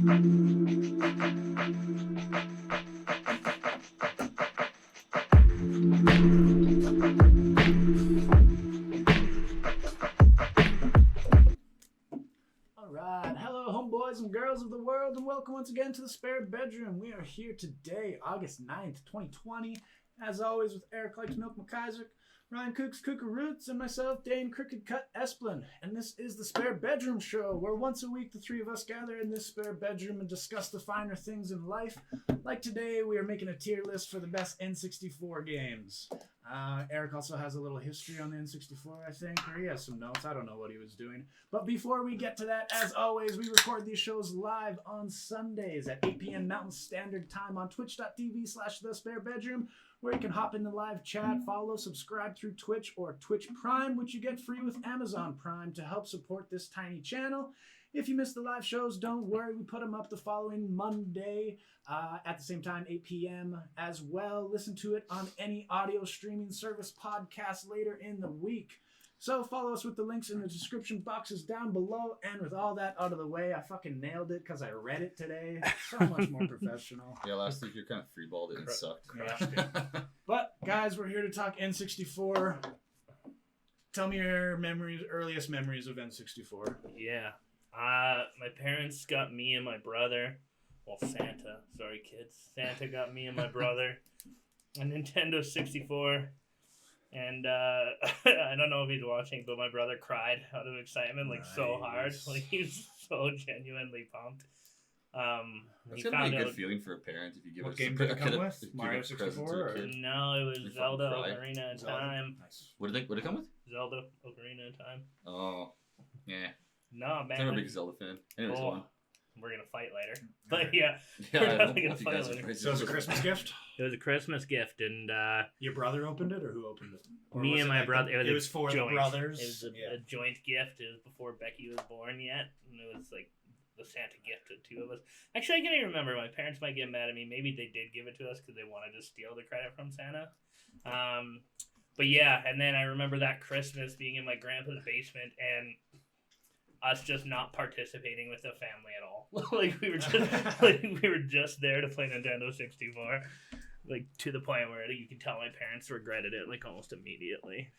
Alright, hello homeboys and girls of the world, and welcome once again to the Spare Bedroom. We are here today, August 9th, 2020, as always with Eric Likes Milk McIsaac, Ryan Cooks Roots, and myself, Dane Crooked Cut Esplin. And this is the Spare Bedroom Show, where once a week the three of us gather in this spare bedroom and discuss the finer things in life. Like today, we are making a tier list for the best N64 games. Eric also has a little history on the N64, I think, or he has some notes. I don't know what he was doing. But before we get to that, as always, we record these shows live on Sundays at 8 p.m. Mountain Standard Time on twitch.tv/thesparebedroom, where you can hop in the live chat, follow, subscribe through Twitch or Twitch Prime, which you get free with Amazon Prime to help support this tiny channel. If you miss the live shows, don't worry. We put them up the following Monday at the same time, 8 p.m. as well. Listen to it on any audio streaming service podcast later in the week. So follow us with the links in the description boxes down below. And with all that out of the way, I fucking nailed it because I read it today. So much more professional. Yeah, last week you kind of freeballed it and sucked. Yeah. But guys, we're here to talk N64. Tell me your earliest memories of N64. Yeah. My parents got me and my brother, Santa, sorry kids, Santa got me and my brother a Nintendo 64, and I don't know if he's watching, but my brother cried out of excitement, so hard, he was so genuinely pumped. That's gonna be a good feeling for a parent if you give what game did it come with? Mario 64? No, it was Zelda Ocarina of Time. Nice. What did it come with? Zelda Ocarina of Time. Oh, yeah. No, man. I'm a big Zelda fan. Anyways, we're gonna fight later. But yeah, we're definitely gonna fight later. So it was a Christmas gift? It was a Christmas gift, and your brother opened it, or who opened it? Or me and my brother. It was for joint. The brothers. It was a joint gift. It was before Becky was born yet, and it was like the Santa gift to the two of us. Actually, I can't even remember. My parents might get mad at me. Maybe they did give it to us because they wanted to steal the credit from Santa. But yeah, and then I remember that Christmas being in my grandpa's basement and us just not participating with the family at all. we were just there to play Nintendo 64. To the point where you can tell my parents regretted it almost immediately.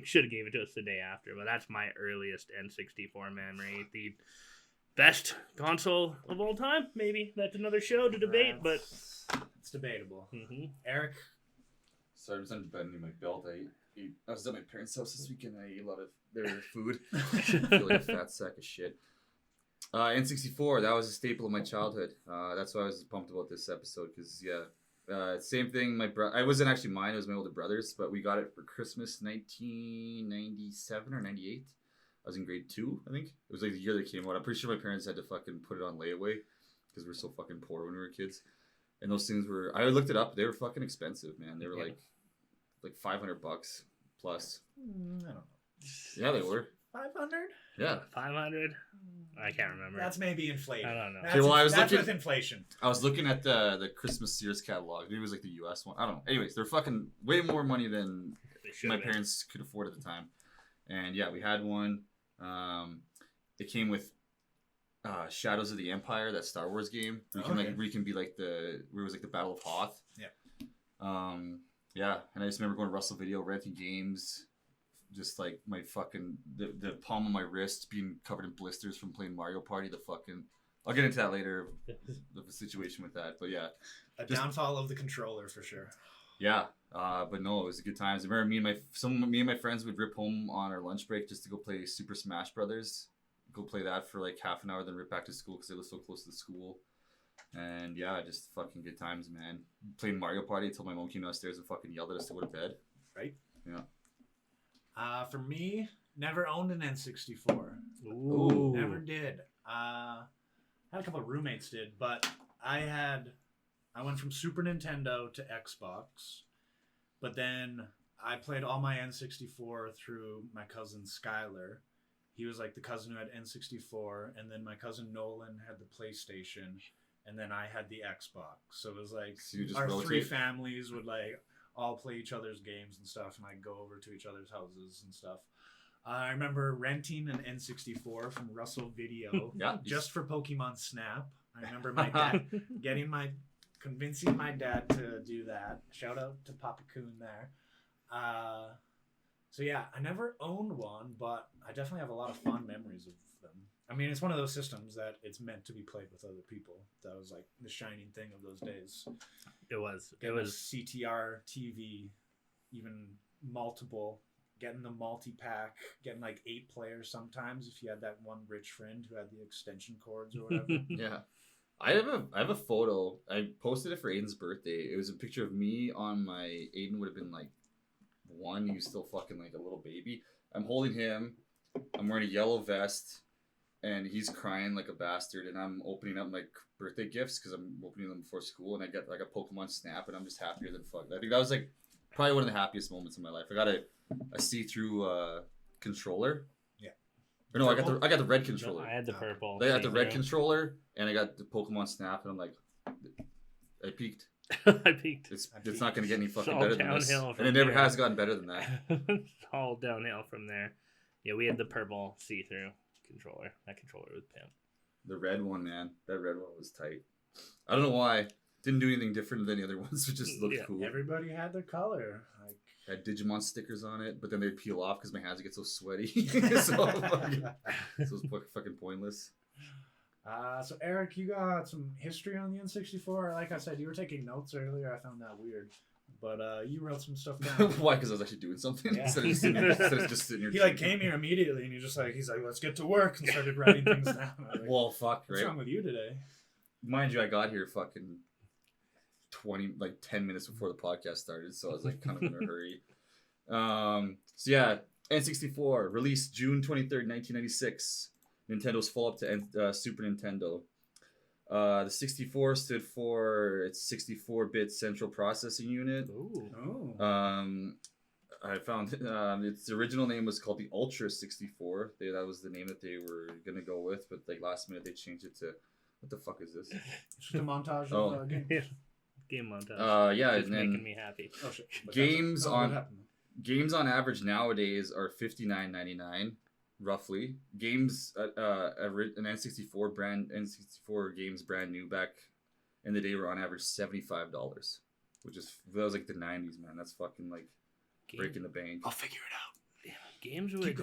Should have gave it to us the day after. But that's my earliest N64 memory. The best console of all time, maybe. That's another show to debate, but it's debatable. Mm-hmm. Eric? So I was unbending my belt. I was at my parents' house this weekend and I ate a lot of their food. I feel like a fat sack of shit. N64, that was a staple of my childhood. That's why I was pumped about this episode because, same thing. I wasn't actually mine, it was my older brother's, but we got it for Christmas 1997 or 98. I was in grade 2, I think. It was the year they came out. I'm pretty sure my parents had to fucking put it on layaway because we were so fucking poor when we were kids. And those things were, I looked it up, they were fucking expensive, man. They were like $500 plus. I don't know. Yeah, they were. 500? Yeah. 500? I can't remember. That's maybe inflated. I don't know. That's with inflation. I was looking at the Christmas Sears catalog. Maybe it was the US one. I don't know. Anyways, they're fucking way more money than my parents could afford at the time. And yeah, we had one. It came with Shadows of the Empire, that Star Wars game. Where you can be where it was the Battle of Hoth. Yeah. Yeah, and I just remember going to Russell Video, renting games, just my fucking the palm of my wrist being covered in blisters from playing Mario Party. I'll get into that later, the situation with that. But yeah, downfall of the controller for sure. Yeah, but no, it was a good times. I remember me and my friends would rip home on our lunch break just to go play Super Smash Brothers. Go play that for half an hour, then rip back to school because it was so close to the school. And yeah, just fucking good times, man. Playing Mario Party until my mom came downstairs and fucking yelled at us to go to bed. Right? Yeah. For me, never owned an N64. Ooh. Never did. Had a couple of roommates did, but I went from Super Nintendo to Xbox, but then I played all my N64 through my cousin Skylar. He was the cousin who had N64, and then my cousin Nolan had the PlayStation, and then I had the Xbox. So it was so our three families would all play each other's games and stuff, and I'd go over to each other's houses and stuff. I remember renting an N64 from Russell Video Yeah. just for Pokemon Snap. I remember my dad convincing my dad to do that. Shout out to Papa Coon there. So yeah, I never owned one, but I definitely have a lot of fond memories of them. I mean, it's one of those systems that it's meant to be played with other people. That was like the shining thing of those days. It was. Getting a CTR TV, even multiple, getting the multi-pack, getting like 8 players sometimes if you had that one rich friend who had the extension cords or whatever. Yeah. I have a photo. I posted it for Aiden's birthday. It was a picture of me on my... Aiden would have been like 1. He was still fucking like a little baby. I'm holding him. I'm wearing a yellow vest. And he's crying like a bastard. And I'm opening up my birthday gifts because I'm opening them before school. And I get like a Pokemon Snap. And I'm just happier than fuck. I think that was like probably one of the happiest moments in my life. I got a see-through controller. Or no, I got the red controller. I had the purple. They got the red controller, and I got the Pokemon Snap, and I'm like, I peaked. I peaked. It's not going to get any fucking all better than this. downhill And it never there. has gotten better than that. It's all downhill from there. Yeah, we had the purple see-through controller. That controller was pimp. The red one, man. That red one was tight. I don't know why. Didn't do anything different than the other ones. It just looked cool. Everybody had their color. Like, had Digimon stickers on it, but then they'd peel off because my hands would get so sweaty. so it was fucking pointless. So Eric, you got some history on the N64. Like I said, you were taking notes earlier. I found that weird, but you wrote some stuff down. Why? Because I was actually doing something Yeah. instead of just sitting here. He like came here immediately, and he's like, let's get to work, and started writing things down. Like, Well, fuck, what's right? wrong with you today? Mind you, I got here fucking 10 minutes before the podcast started, so I was like kind of in a hurry. So yeah, N64 released June 23rd, 1996. Nintendo's follow-up to Super Nintendo. The 64 stood for its 64-bit central processing unit. Ooh. Oh. I found its original name was called the Ultra 64. That was the name that they were gonna go with, but like last minute they changed it to, what the fuck is this? It's just a montage Oh. of games. Yeah. Game montage. Yeah, It's and then making me happy. Oh shit. But Games what on- happened? games on average nowadays are $59.99, roughly. Games an N64 games brand new back in the day were on average $75, which is that was like the 90s, man. That's fucking like breaking the bank. I'll figure it out. Games Keep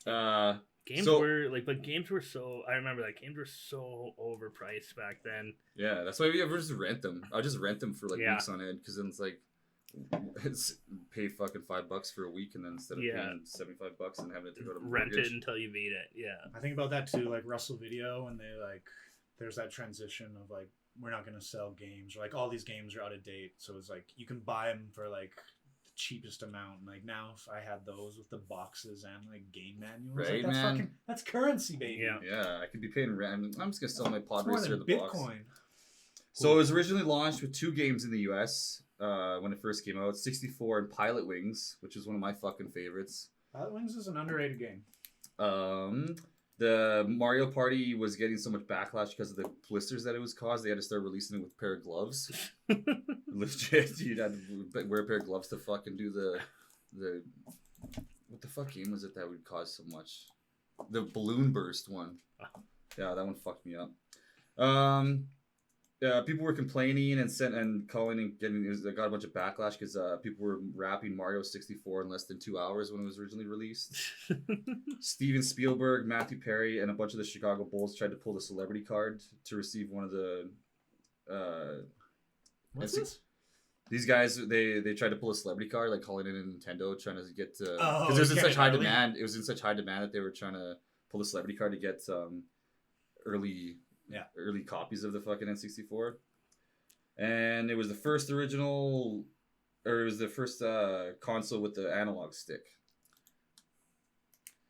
would. Uh, Games So- were like, but games were so. I remember that games were so overpriced back then. yeah, that's why we ever just rent them. I'll just rent them for like Yeah. weeks on end, because then it's like pay fucking $5 for a week, and then instead of Yeah. paying $75 and having it to go to Rent mortgage. it until you beat it. Yeah. I think about that too, like Russell Video, and they like, there's that transition of like, we're not gonna sell games, or like all these games are out of date, so it's like you can buy them for like the cheapest amount. And like now, if I had those with the boxes and like game manuals, Right, like, that's man. fucking, that's currency, baby. Yeah. Yeah, I could be paying rent. I'm just gonna sell my Pod It's more Racer than the box. Bitcoin. So it was originally launched with 2 games in the US when it first came out, 64 and Pilot Wings, which is one of my fucking favorites. Pilot Wings is an underrated game. The Mario Party was getting so much backlash because of the blisters that it was caused. They had to start releasing it with a pair of gloves. Legit, you'd have to wear a pair of gloves to fucking do the what the fuck game was it that would cause so much? The balloon burst one. Yeah, that one fucked me up. Yeah, people were complaining and calling and getting. It got a bunch of backlash because people were rapping Mario 64 in less than 2 hours when it was originally released. Steven Spielberg, Matthew Perry, and a bunch of the Chicago Bulls tried to pull the celebrity card to receive one of the. What's this? These guys, they tried to pull a celebrity card, like calling it a Nintendo, trying to get to. Oh, Because it was in get such it high early? demand. It was in such high demand that they were trying to pull the celebrity card to get early. Yeah. Early copies of the fucking N64. And it was the first original, or it was the first console with the analog stick.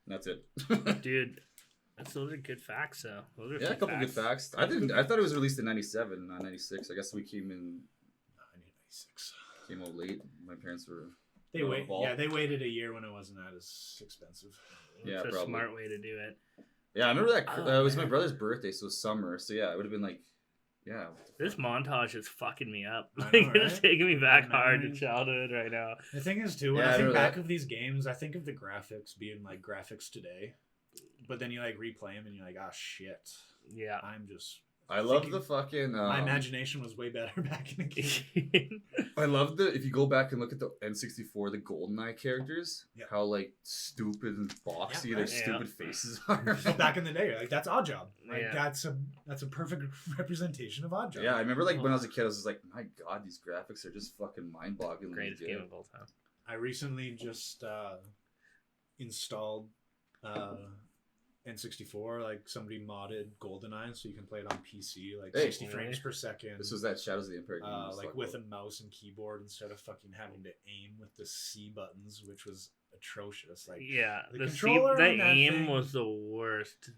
And that's it. Dude, those are good facts, though. Those are Yeah, a couple good facts. I thought it was released in 97, not 96. I guess we came 96. out late. My parents were. They Oh, wait. ball. Yeah, they waited a year when it wasn't that as expensive. Yeah, It's a probably. smart way to do it. Yeah, I remember that. Oh, it was my man. brother's birthday, so it was summer. So yeah, it would have been like Yeah. This montage is fucking me up. I Like, know, it's right? taking me back The hard to memories. childhood right now. The thing is, too, when Yeah, I I think know back that. of these games, I think of the graphics being like graphics today. But then you like replay them and you're like, oh shit. Yeah. I'm just. I love thinking the fucking. my imagination was way better back in the game. I love the if you go back and look at the N64, the GoldenEye characters, Yeah. how like stupid and boxy Yeah, their right. stupid faces are. So back in the day, like that's Oddjob. Like Yeah. that's a perfect representation of Oddjob. Yeah, I remember like when I was a kid, I was just like, my god, these graphics are just fucking mind-bogglingly Greatest good. game of all time. I recently just installed N64. Like somebody modded GoldenEye, so you can play it on PC, like Hey. 60 frames per second. This was that Shadows of the Empire game. Like with a mouse and keyboard instead of fucking having to aim with the C buttons, which was atrocious. Like Yeah, the the controller the on that aim thing- was the worst.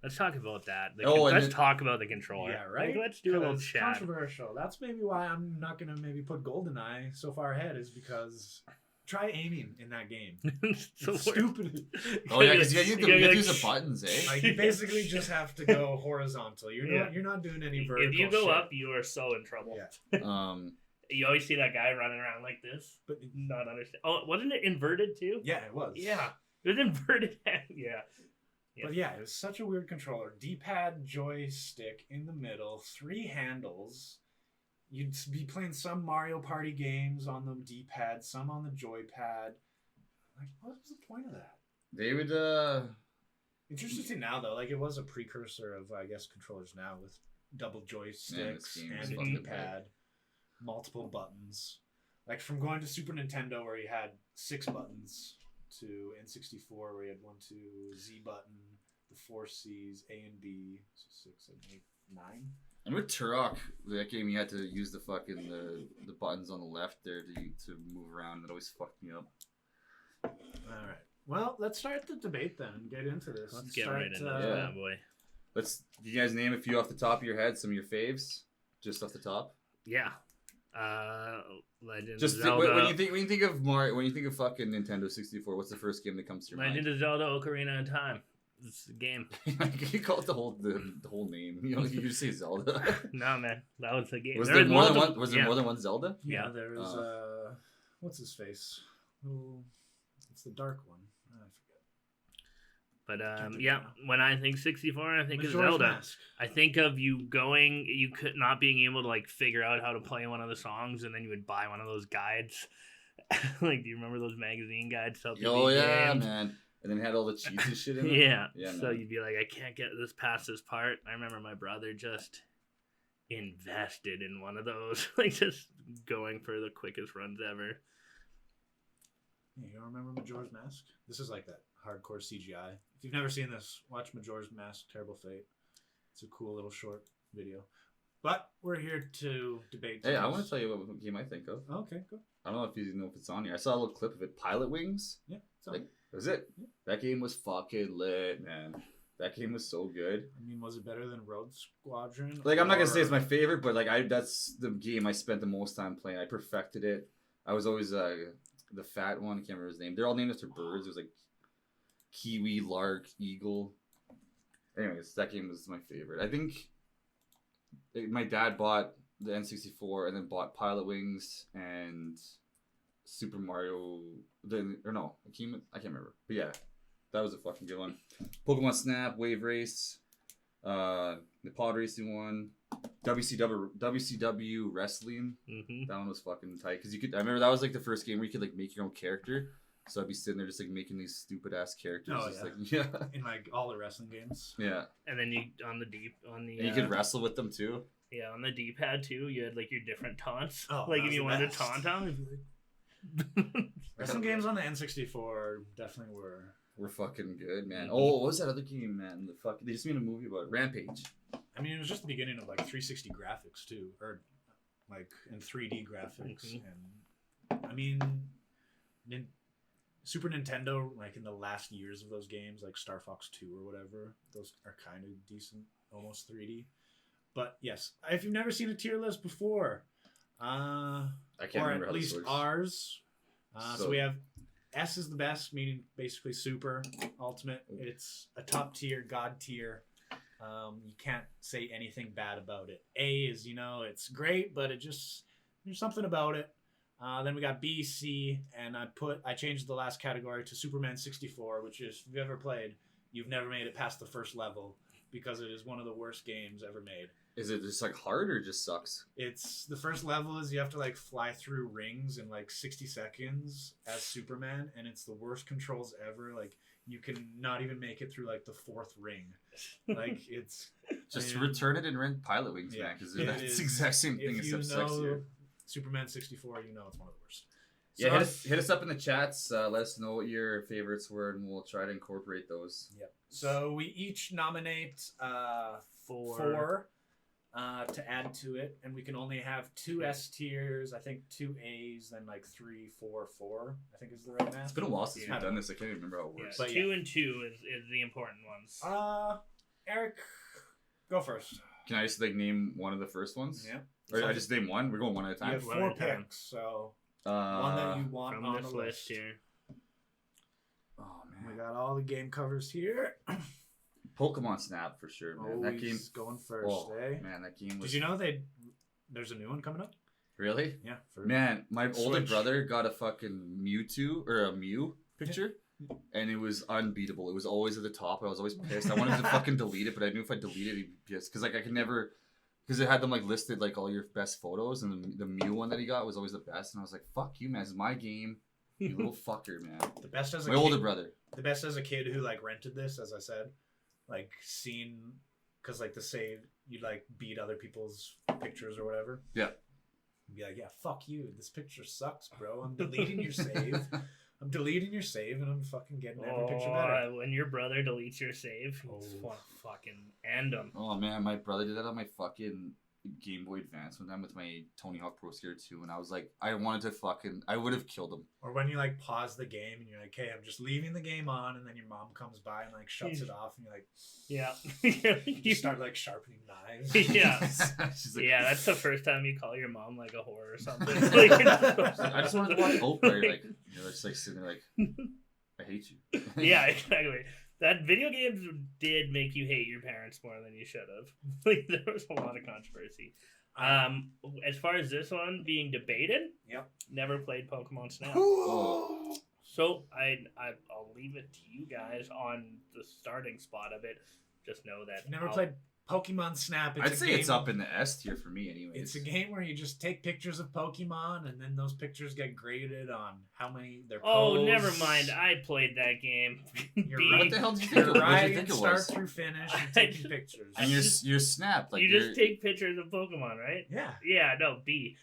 Let's talk about that. Oh, and let's then- talk about the controller. yeah, right. Like, let's do a little 'Cause chat. controversial. That's maybe why I'm not gonna maybe put GoldenEye so far ahead, is because try aiming in that game. It's the It's worst. stupid. Oh yeah, because you have to gotta use like, the buttons, eh? Like you basically just have to go horizontal. Yeah. You're not doing any vertical. If you go shit. up, you are so in trouble. Yeah. You always see that guy running around like this, But not understand. Oh, wasn't it inverted too? yeah, it was. Yeah, it was inverted. Yeah. But yeah, it was such a weird controller. D-pad, joystick in the middle, 3 handles. You'd be playing some Mario Party games on the D-pad, some on the joypad. Like, what was the point of that? They would Interesting now, though. Like, it was a precursor of, I guess, controllers now with double joysticks game was and a fucking D-pad, multiple buttons. Like, from going to Super Nintendo where you had 6 buttons to N64 where you had 1, 2, Z button, the 4 C's, A and B, so 6, 7, 8, 9. And with Turok, that game you had to use the fucking the buttons on the left there to move around. That always fucked me up. All right. Well, let's start the debate then and get into this. Let's and get start, right into Yeah. that boy. Do you guys name a few off the top of your head? Some of your faves, just off the top. Yeah. Legend of Just Zelda. when you think of Mario, when you think of fucking Nintendo 64, what's the first game that comes to your Legend of Zelda Ocarina of Time. It's a game. mind? You call it the whole name. You know, you just say Zelda. No, man. That was the game. Was There there was more than multiple- one? Was there yeah. more than one Zelda? Yeah, Yeah. there was, what's his face? Oh, it's the dark one. I forget. But yeah, when I think 64, I think of Majora's Zelda. Mask. I think of you could not being able to like figure out how to play one of the songs, and then you would buy one of those guides. Like, do you remember those magazine guides? To help you Oh beat yeah, games? man. And then it had all the cheats and shit in it. Yeah. Yeah, So man. you'd be like, I can't get this past this part. I remember my brother just invested in one of those, like just going for the quickest runs ever. Yeah, you don't remember Majora's Mask? This is like that hardcore CGI. If you've never seen this, watch Majora's Mask, Terrible Fate. It's a cool little short video. But we're here to debate. Hey, I this. want to tell you what game I think of. Okay, go. I don't know if you know if it's on here. I saw a little clip of it. Pilot Wings. Yeah, it's on. Like, was it? Yeah. That game was fucking lit, man. That game was so good. I mean, was it better than Road Squadron? Like, I'm not gonna say it's or- my favorite, but like, that's the game I spent the most time playing. I perfected it. I was always the fat one. I can't remember his name. They're all named after birds. It was like kiwi, lark, eagle. Anyways, that game was my favorite. I think my dad bought the N64 and then bought Pilot Wings and Super Mario. I can't remember. But yeah, that was a fucking good one. Pokemon Snap, Wave Race, the pod racing one, WCW Wrestling. Mm-hmm. That one was fucking tight because you could. I remember that was like the first game where you could like make your own character. So I'd be sitting there just like making these stupid ass characters. Oh, just, yeah. Like, yeah, in like all the wrestling games. yeah. And then you on the And you could wrestle with them too. yeah, on the D-pad too. You had like your different taunts. Oh, like that if was you the wanted best. to taunt them, it'd be like. Wrestling games on the N64 definitely were. We're fucking good, man. Mhm. Oh, what was that other game, man? They just made a movie about it. Rampage. I mean, it was just the beginning of like 360 graphics too, or like in 3D graphics, Mhm. and I mean, Super Nintendo, like in the last years of those games, like Star Fox 2 or whatever, those are kind of decent, almost 3D. But yes, if you've never seen a tier list before, I can't or remember at how this least works. ours, so So- we have S is the best, meaning basically super ultimate. It's a top tier, god tier. You can't say anything bad about it. A is, it's great, but there's something about it. Then we got B, C, and I changed the last category to Superman 64, which is, if you've ever played, you've never made it past the first level because it is one of the worst games ever made. Is it just like hard or just sucks? It's the first level is you have to like fly through rings in like 60 seconds as Superman, and it's the worst controls ever. Like you can not even make it through like the fourth ring. Like it's just return it and rent Pilot Wings, man, because that's the exact same thing except sexier. Superman 64, it's one of the worst. Yeah, hit us up in the chats. Let us know what your favorites were, and we'll try to incorporate those. Yep. So we each nominate four to add to it, and we can only have 2 S tiers, I think 2 A's, then like 3, 4, 4. I think is the right math. It's been a while since we've done this. I can't even remember how it works. Yeah, but 2 and 2 is the important ones. Eric, go first. Can I just like name one of the first ones? Yeah. Or I just name one? We're going one at a time. You have 4 picks, so one that you want from on this the list here. Oh man, we got all the game covers here. Pokemon Snap for sure, man. That game's going first, Man, that game was... Did you know there's a new one coming up? Really? Yeah. Man, my older brother got a fucking Mewtwo, or a Mew picture, and it was unbeatable. It was always at the top, and I was always pissed. I wanted to fucking delete it, but I knew if I deleted it, he'd be pissed. Because, like, I could never... Because it had them, like, listed, like, all your best photos, and the Mew one that he got was always the best, and I was like, fuck you, man. This is my game. You little fucker, man. The best as my older brother. The best as a kid who, like, rented this, as I said. Like, seen, because, like, the save, you'd, like, beat other people's pictures or whatever. Yeah. And be like, yeah, fuck you. This picture sucks, bro. I'm deleting your save. I'm deleting your save, and I'm fucking getting every picture better. When your brother deletes your save, you just want to fucking end him. Oh, man, my brother did that on my fucking Game Boy Advance one time with my Tony Hawk Pro Skater 2, and I was like, I wanted to fucking... I would have killed him. Or when you, like, pause the game, and you're like, hey, I'm just leaving the game on, and then your mom comes by and, like, shuts it off, and you're like... Yeah. You start, like, sharpening knives. Yeah. She's like, yeah, that's the first time you call your mom, like, a whore or something. I just wanted to watch Oprah. Like, just, like, sitting there, like, I hate you. Yeah, exactly. That video games did make you hate your parents more than you should have. Like, there was a lot of controversy. As far as this one being debated, never played Pokemon Snap. So I'll leave it to you guys on the starting spot of it. Just know that never played Pokemon Snap. I'd say it's up in the S tier for me, anyways. It's a game where you just take pictures of Pokemon, and then those pictures get graded on how many they're posed. Oh, never mind. I played that game. What the hell did you think? What did you think it was? Start through finish and taking pictures. And you're Snap. Like, you just take pictures of Pokemon, right? Yeah. Yeah. No, B.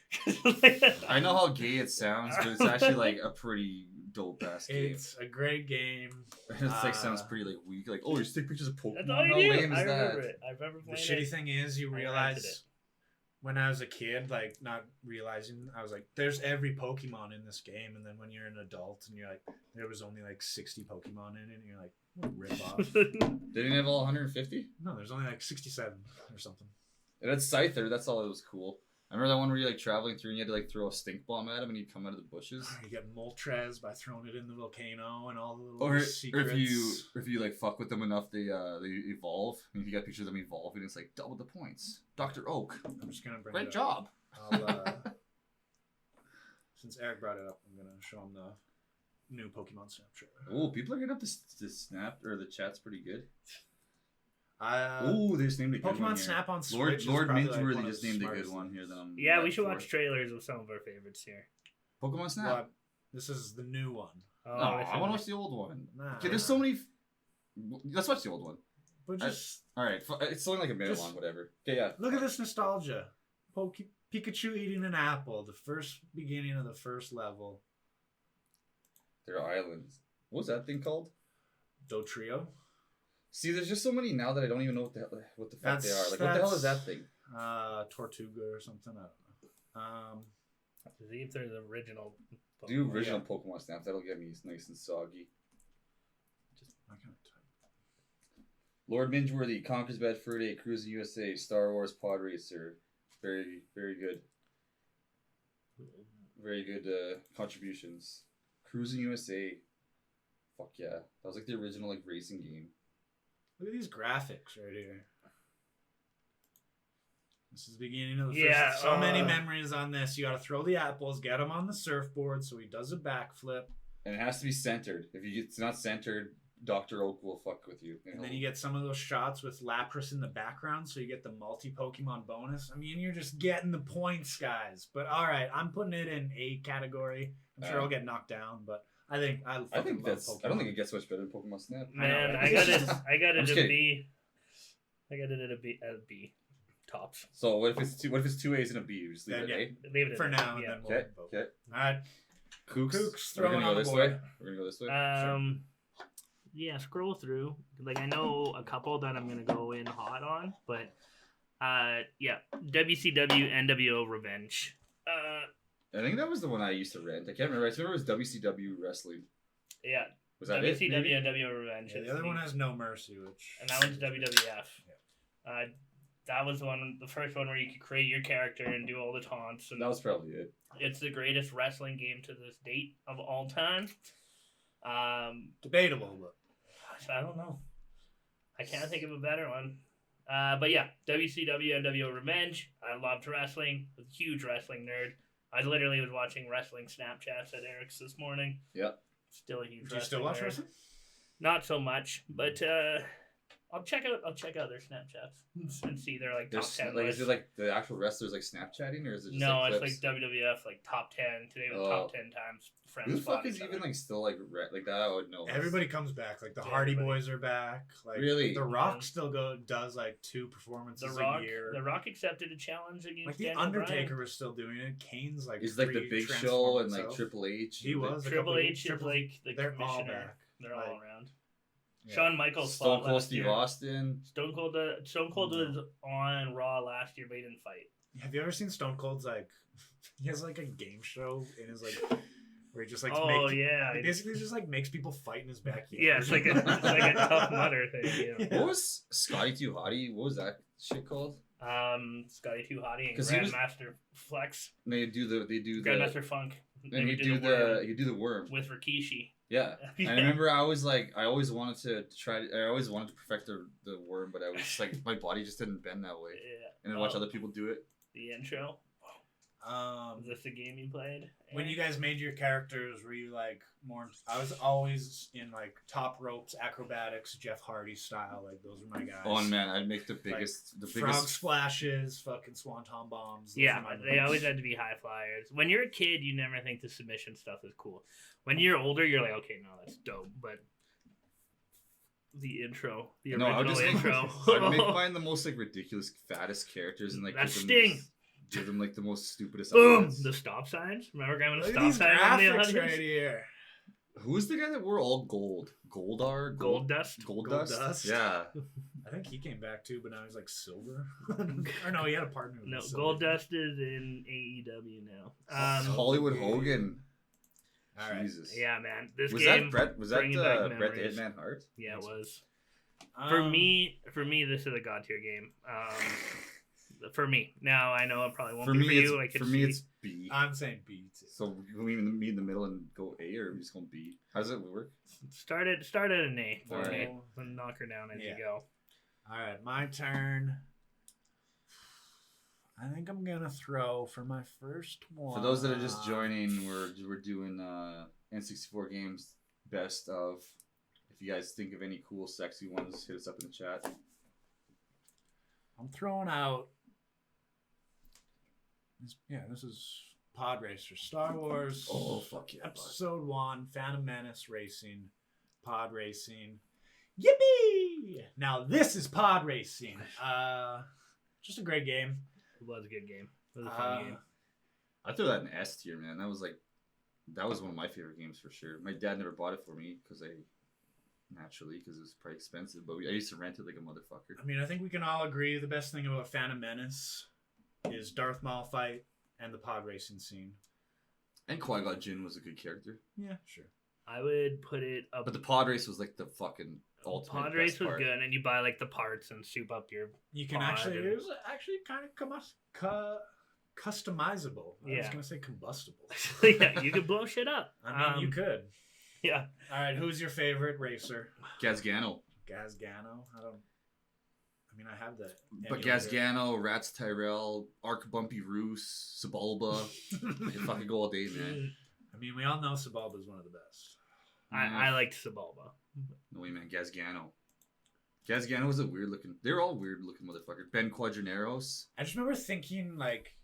I know how gay it sounds, but it's actually like a pretty dope ass game. It's a great game. It's like sounds pretty like weak. Like, oh, you just take pictures of Pokemon. That's all you How do. lame is I remember that? it. I remember The playing shitty thing is, you realize when I was a kid, like not realizing, I was like, "There's every Pokemon in this game," and then when you're an adult and you're like, "There was only like 60 Pokemon in it," and you're like, "Rip off." They didn't have all 150? No, there's only like 67 or something. And that's Scyther. That's all that was cool. I remember that one where you're like traveling through and you had to like throw a stink bomb at him and he'd come out of the bushes. You get Moltres by throwing it in the volcano and all the little secrets. Or if you like fuck with them enough, they evolve. And if you got pictures of them evolving, it's like double the points. Dr. Oak. I'm just gonna bring Great it job. Since Eric brought it up, I'm gonna show him the new Pokemon Snap trailer. Oh, people are getting up to Snap, or the chat's pretty good. They just named a good one Pokemon here. Snap on Switch. Lord Mingeworthy like just named a good one here. Yeah, we should watch trailers of some of our favorites here. Pokemon Snap. Well, this is the new one. Oh, I want to watch the old one. Nah, okay, there's so many. Let's watch the old one. But just all right, it's only like a minute long, whatever. Okay, yeah. Look at this nostalgia. Pikachu eating an apple. The first beginning of the first level. They're islands. What was that thing called? Dotrio. See, there's just so many now that I don't even know what the fuck they are. Like, what the hell is that thing? Tortuga or something. I don't know. See if there's original. Pokemon. Do original Pokemon Snap. That'll get me nice and soggy. Lord Mingeworthy, Conquers Bad Fur Day, Cruising USA, Star Wars Pod Racer. Very, very good. Very good contributions. Cruising USA. Fuck yeah. That was like the original like racing game. Look at these graphics right here. This is the beginning of the Yeah, first. So many memories on this. You got to throw the apples, get him on the surfboard so he does a backflip. And it has to be centered. If it's not centered, Dr. Oak will fuck with you. And then you get some of those shots with Lapras in the background, so you get the multi-Pokemon bonus. I mean, you're just getting the points, guys. But all right, I'm putting it in A category. I'm sure I'll get knocked down, but I think I think love that's. Pokemon. I don't think it gets much better than Pokemon Snap. Man, I got it at B. I got it at a B. Tops. So what if it's two A's and a B? You just leave it at A? Leave it for now. Yeah. And then we'll Okay. vote. Okay. All right. Kooks. throwing on the this board. way. We're gonna go this way. Yeah, scroll through. Like, I know a couple that I'm gonna go in hot on, but yeah, WCW NWO Revenge. I think that was the one I used to rent. I can't remember. I remember it was WCW Wrestling. Yeah. Was that WCW it? NWO Revenge. Yeah, the other one has No Mercy, which. And that one's WWF. That was the first one where you could create your character and do all the taunts. And That was probably it. it's the greatest wrestling game to this date of all time. Debatable, but. I don't know. I can't think of a better one. But yeah, WCW NWO Revenge. I loved wrestling. Was a huge wrestling nerd. I literally was watching wrestling Snapchats at Eric's this morning. Yeah. Still a huge. Do you still watch nerd. wrestling? Not so much, but I'll check out their Snapchats and see their like top 10 like, lists. is it like the actual wrestlers like Snapchatting, or is it just No, like it's clips? like WWF like top 10 today was top 10 times friends. Who the fuck fought is each even other. like still like like that? I would know. Everybody comes back. Like the Yeah, Hardy everybody. Boys are back. Like Really? The Rock still does like 2 performances a year. The Rock accepted a challenge against Like the Daniel Undertaker Bryan. was still doing it. Kane's like He's like the Big Show and like Triple H. He was. a Triple couple- H is Triple- like the they're all commissioner. back. They're Like, all around. yeah. Shawn Michaels Stone fought Cold last Steve year. Austin. Stone Cold was on Raw last year, but he didn't fight. Have you ever seen Stone Cold's like? He has like a game show in his like where he just like he basically just like makes people fight in his backyard. Yeah, it's like a Tough Mudder thing. Yeah. What was Scotty Too Hottie? What was that shit called? Scotty Too Hottie and 'Cause he was- Grandmaster Flex, They do the Grandmaster Funk. and They you would do the worm. with Rikishi. Yeah. Yeah. I remember I always wanted to perfect the worm, but I was like my body just didn't bend that way. Yeah. And then watch other people do it. The intro. Is this the game you played? When you guys made your characters, were you like more? I was always in like top ropes, acrobatics, Jeff Hardy style. Like those were my guys. Oh man, I'd make the biggest frog splashes, fucking swanton bombs. Those Yeah, were my they always moves. had to be high flyers. When you're a kid, you never think the submission stuff is cool. When you're older, you're like, okay, no, that's dope. But the intro, I would original just intro. find the most like ridiculous, fattest characters and like That's give them Sting. Give them like the most stupidest. Boom! outfits. The stop signs. Remember grabbing a Look at stop these sign on the graphics audience? right here. Who's the guy that wore all gold? Goldar? Gold Dust. Gold Gold Dust? Dust? Yeah. I think he came back too, but now he's like silver. Or no, he had a partner. With No, silver. Gold Dust is in AEW now. Hollywood Hogan. All right. Jesus. Yeah, man. This Was game. that Brett? Was that bringing back Brett the memories. Hitman Hart? Yeah, it was. For me, this is a god tier game. For me. Now I know it probably won't For be me, for you. I it's could for me see. it's B. I'm saying B too. So we meet in the middle and go A, or are we just going B? How does it work? Start at an A for All me. right. And knock her down as Yeah. you go. All right, my turn. I think I'm gonna throw for my first one. For those that are just joining, we're doing N64 games best of. If you guys think of any cool, sexy ones, hit us up in the chat. I'm throwing out. This is Pod Racer, Star Wars. Oh fuck yeah! bud. Episode 1, Phantom Menace Racing, Pod Racing. Yippee! Now this is Pod Racing. Just a great game. It was a good game. It was a fun game. I throw that in S tier, man. That was one of my favorite games for sure. My dad never bought it for me because it was pretty expensive. But I used to rent it like a motherfucker. I mean, I think we can all agree the best thing about Phantom Menace is Darth Maul fight and the pod racing scene. And Qui-Gon Jinn was a good character. Yeah, sure. I would put it up. But the pod race was like the fucking ultimate pod race best was part. good, and you buy like the parts and soup up your. You can pod actually, and- it was actually kind of customizable. I was Yeah. going to say combustible. Yeah, you could blow shit up. I mean, you could. Yeah. All right, who's your favorite racer? Gazgano. Gazgano? I mean, I have the. But Gazgano, Rats Tyrell, Arc Bumpy Roos, Sebulba. You fucking go all day, man. I mean, we all know Sebulba is one of the best. I liked Sebulba. No way, man. Gazgano. Gazgano was a weird looking. They're all weird looking motherfuckers. Ben Quadraneros. I just remember thinking, like,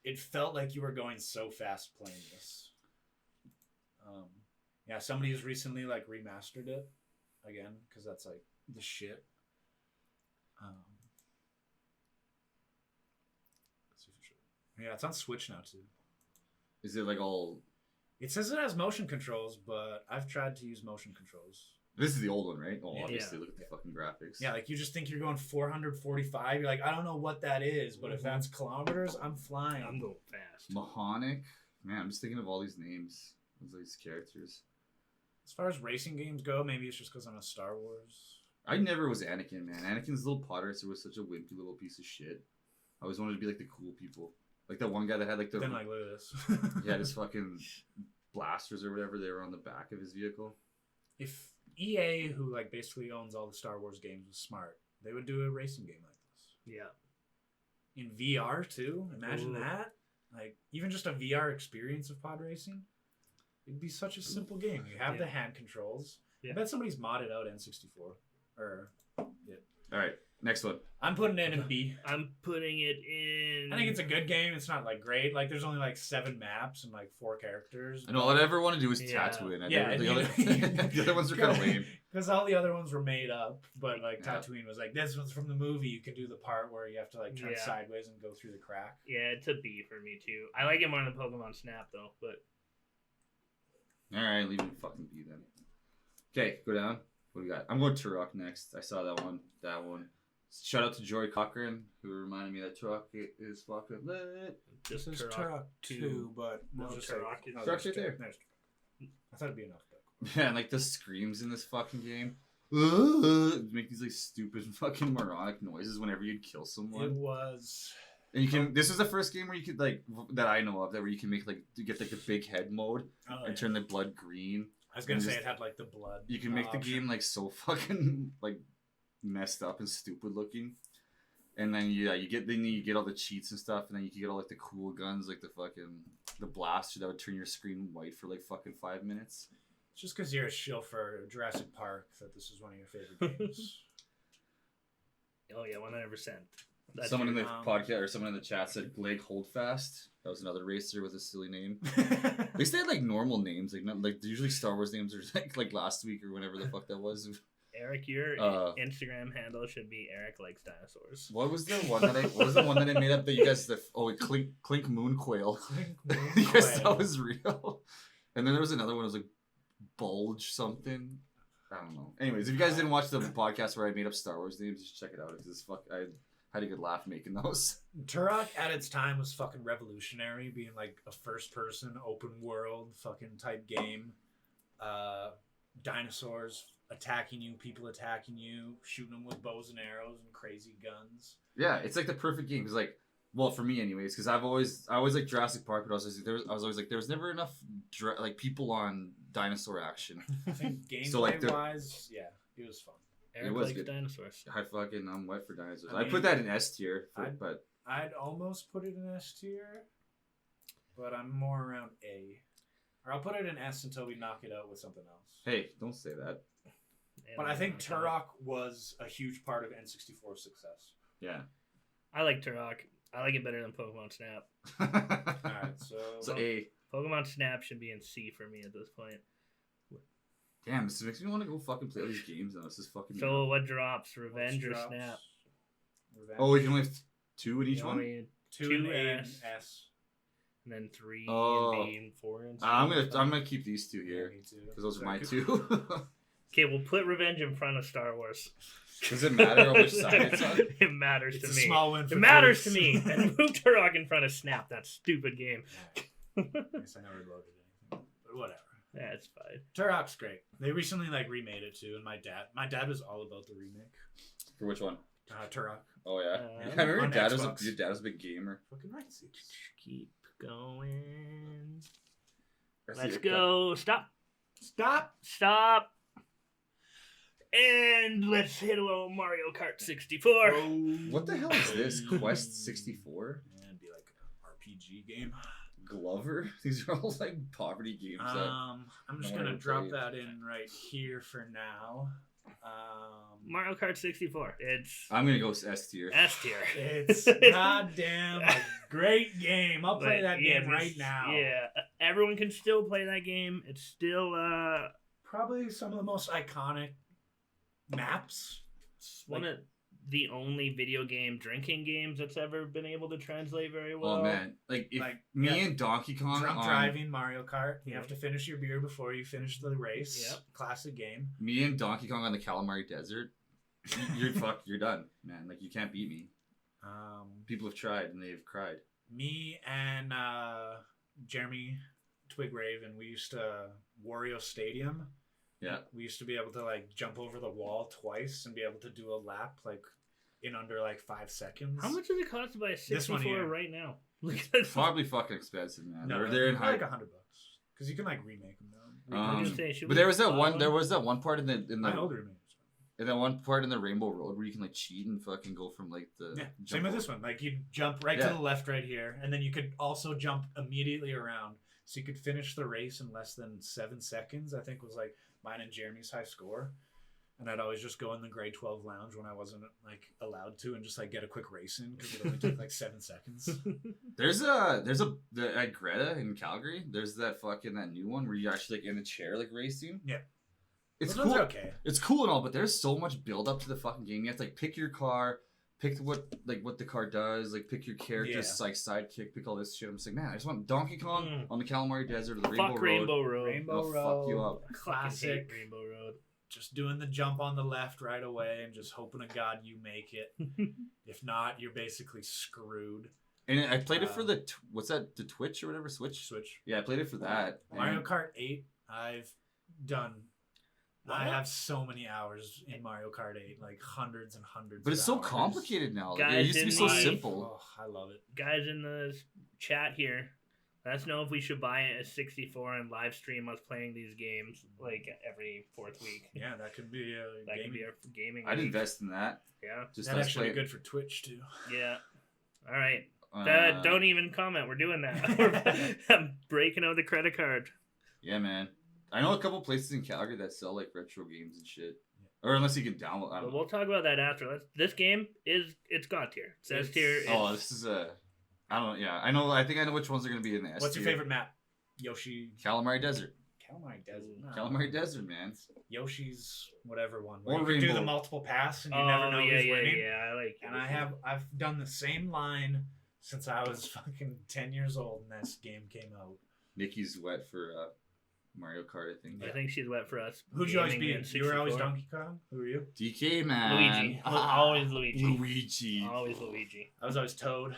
it felt like you were going so fast playing this. Yeah, somebody has recently, like, remastered it again, because that's, like, the shit. Yeah, it's on Switch now, too. Is it, like, all... It says it has motion controls, but I've tried to use motion controls. This is the old one, right? Oh, Yeah. obviously. Look at the fucking graphics. Yeah, like, you just think you're going 445. You're like, I don't know what that is, but if that's kilometers, I'm flying. I'm going fast. Mahonic. Man, I'm just thinking of all these names. All these characters. As far as racing games go, maybe it's just because I'm a Star Wars. I never was Anakin, man. Anakin's little Potter was such a wimpy little piece of shit. I always wanted to be like the cool people. Like that one guy that had like the... Then, like, look at this. He had his fucking blasters or whatever. They were on the back of his vehicle. If EA, who like basically owns all the Star Wars games, was smart, they would do a racing game like this. Yeah. In VR too. Imagine Ooh. that. Like even just a VR experience of pod racing. It'd be such a simple game. You have the hand controls. Yeah. I bet somebody's modded out N64. Or All right, next one. I'm putting it in B. I'm putting it in. I think it's a good game. It's not like great. Like there's only like 7 maps and like 4 characters. And all I ever want to do is Yeah. Tatooine. Yeah, The other ones are kind of lame. Because all the other ones were made up, but like Yeah. Tatooine was like, this one's from the movie. You can do the part where you have to like turn Yeah. sideways and go through the crack. Yeah, it's a B for me too. I like it more than Pokemon Snap though, but All right, leave it fucking be then. Okay, go down. What do we got? I'm going Turok next. I saw that one. That one. Shout out to Jory Cochran, who reminded me that Turok is fucking lit. just This is Turok Turok 2, but No, we'll just Turok say, is- no, Turok's there's right there. there's Turok. I thought it'd be enough. Yeah, and like the screams in this fucking game. Make these like stupid fucking moronic noises whenever you'd kill It someone. was. And you can. This is the first game where you could like that I know of that where you can make like you get like the big head mode Oh, and yeah. turn the blood green. I was gonna and say just- it had like the blood. You can make the option. game like so fucking like messed up and stupid looking. And then you get all the cheats and stuff, and then you can get all like the cool guns, like the blaster that would turn your screen white for like fucking 5 minutes. It's just because you're a shill for Jurassic Park that this is one of your favorite games. oh yeah, 100%. Someone in the your- podcast or someone in the chat said Blake Holdfast. That was another racer with a silly name. At least they had like normal names, like not like usually Star Wars names are like last week or whenever the fuck that was. Eric, your Instagram handle should be Eric Likes Dinosaurs. What was the one that I made up that you guys Clink Moon Quail. You guys thought was real. And then there was another one that was like Bulge something. I don't know. Anyways, if you guys didn't watch the podcast where I made up Star Wars names, you should check it out because I had a good laugh making those. Turok at its time was fucking revolutionary, being like a first-person, open-world fucking type game. Dinosaurs attacking you, people attacking you, shooting them with bows and arrows and crazy guns. Yeah, it's like the perfect game because like, well, for me anyways, because I always like Jurassic Park, but I was always like there was never enough like people on dinosaur action. I think gameplay So, like, wise, yeah, it was fun. Eric was Likes good. Dinosaurs. I'm wet for dinosaurs. I I mean, put that in S tier, but I'd almost put it in S tier, but I'm more around A. Or I'll put it in S until we knock it out with something else. hey, don't say that. But I think Turok was a huge part of N64's success. Yeah. I like Turok. I like it better than Pokemon Snap. Alright, So A. Pokemon Snap should be in C for me at this point. Damn, this makes me want to go fucking play all these games now. This is fucking. So what drops? Revenge or Drops? Snap? Revenge. Oh, we can only have 2 in each You one. want me 2 2 and S. S. and then 3 Oh. and B and 4 and C? I'm gonna keep these 2 Yeah, here me too. because those are Sorry, my could- 2. Okay, we'll put Revenge in front of Star Wars. Does it matter on which side it's on? It matters It's to a me. small win for It matters to Bruce. me. And move Turok in front of Snap. That stupid game. I guess I never loaded anything, but whatever. Yeah, it's fine. Turok's great. They recently like remade it too, and my dad was all about the remake. For which one? Turok. Oh yeah. Uh, I remember on your Xbox. dad was a big gamer. Fucking right. Keep going. I see Let's it. go. Stop. Stop. Stop. And let's hit a little Mario Kart 64. What the hell is this? Quest 64? Yeah, it'd be like an RPG game. Glover? These are all like poverty games. I'm just no gonna one drop played. that in right here for now. Mario Kart 64. It's I'm gonna go S tier. S tier. It's goddamn a great game. I'll play that game right now. Yeah, everyone can still play that game. It's still Probably some of the most iconic maps. one of the only video game drinking games that's ever been able to translate very well. Oh man, like if Like, me yeah. and Donkey Kong Drunk on driving Mario Kart. You have to finish your beer before you finish the race. Yep. Classic game. me and Donkey Kong on the Calamari Desert, you're fucked. You're done, man. Like you can't beat me. People have tried and they've cried. Me and Jeremy Twigraven, we used to Wario Stadium. Yeah. We used to be able to like jump over the wall twice and be able to do a lap like in under like 5 seconds. How much does it cost to buy a This one 64 here. right now? It's probably fucking expensive, man. No, They're in high. like $100 because you can like remake them now. I was gonna say, should But we there was that buy one. There was that one part in the My older remakes. in that one part in the Rainbow Road where you can like cheat and fucking go from like the Yeah, jump same with over. this one. Like you jump right Yeah. to the left right here, and then you could also jump immediately around, so you could finish the race in less than 7 seconds. I think was like mine and Jeremy's high score. And I'd always just go in the grade 12 lounge when I wasn't like allowed to, and just like get a quick race in because it only took like 7 seconds. There's at Greta in Calgary. There's that new one where you actually like in the chair like racing. Yeah. It's Those ones cool. are okay. It's cool and all, but there's so much build up to the fucking game. You have to like pick your car, pick what the car does, like pick your character's like sidekick, pick all this shit. I'm just like, man, I just want Donkey Kong on the Calamari Desert or the Rainbow Fuck Road. Rainbow Road. Rainbow I'll Road, fuck you up. classic. Fucking hate Rainbow Road. Just doing the jump on the left right away and just hoping to God you make it. If not, you're basically screwed. And I played it for the the Twitch or whatever Switch. Switch. Yeah, I played it for that. Mario And Kart 8, I've done. I What? have so many hours in Mario Kart 8, like hundreds and hundreds. But it's of so hours. complicated now. Like, it Guys, used to be didn't so we- simple. Oh, I love it. Guys in the chat here, let us know if we should buy a 64 and live stream us playing these games like every 4th week. Yeah, that could be a That could gaming. be our gaming. I'd week. invest in that. Yeah. Just That'd us actually be play. good for Twitch too. Yeah. All right. Uh, Don't even comment. We're doing that. I'm breaking out the credit card. Yeah, man. I know a couple places in Calgary that sell like retro games and shit. Or unless you can download. I But don't we'll know. talk about that after. This game it's God tier. It says tier. Oh, this is a. I don't know. Yeah, I know. I think I know which ones are gonna be in the S What's your tier. favorite map? Yoshi. Calamari Desert. Calamari Desert. No. Calamari Desert, man. Yoshi's whatever one. Or Where you can do the Rainbow. multiple pass and you Oh, never know yeah, who's yeah, winning. yeah. I like. And I've done the same line since I was fucking 10 years old and this game came out. Nikki's wet for Mario Kart, I think. I think she's wet for us. Who'd you always gaming be? in You were always 64. Donkey Kong? Who were you? DK, man. Luigi. Always Luigi. Luigi. Always Luigi. I was always Toad.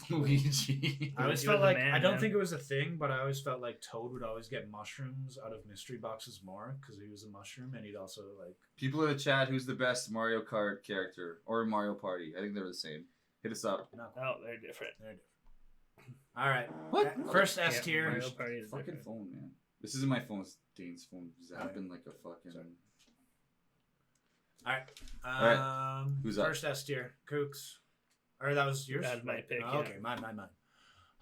Luigi. I always You were felt the like, man, I don't man. think it was a thing, but I always felt like Toad would always get mushrooms out of mystery boxes more because he was a mushroom and he'd also like. People in the chat, who's the best Mario Kart character or Mario Party? I think they're the same. Hit us up. No, Oh, they're different. they're different. All right. What? First S Yeah, tier. Mario Party is Fucking different. phone, man. This isn't my phone. It's Dane's phone. Zapping like a fucking. Sorry. All right. right. Who's up? First S tier. Kooks. Or that was yours? That's my pick, Oh, yeah. okay, mine.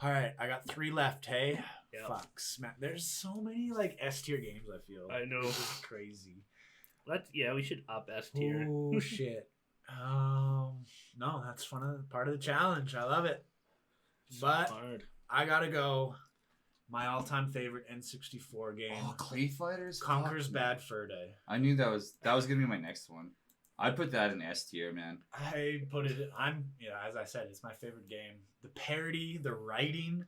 All right, I got 3 left. Hey, Yep. fuck, smack. There's so many like S tier games. I feel. I know. This is crazy. We should up S tier. Oh shit. No, that's part of the challenge. I love it. But Hard. I gotta go. My all-time favorite N64 game, Oh, Clay Fighters. Conker's Fuck, Bad man. Fur Day. I knew that was gonna be my next one. I'd put that in S tier, man. I put it. As I said, it's my favorite game. The parody, the writing.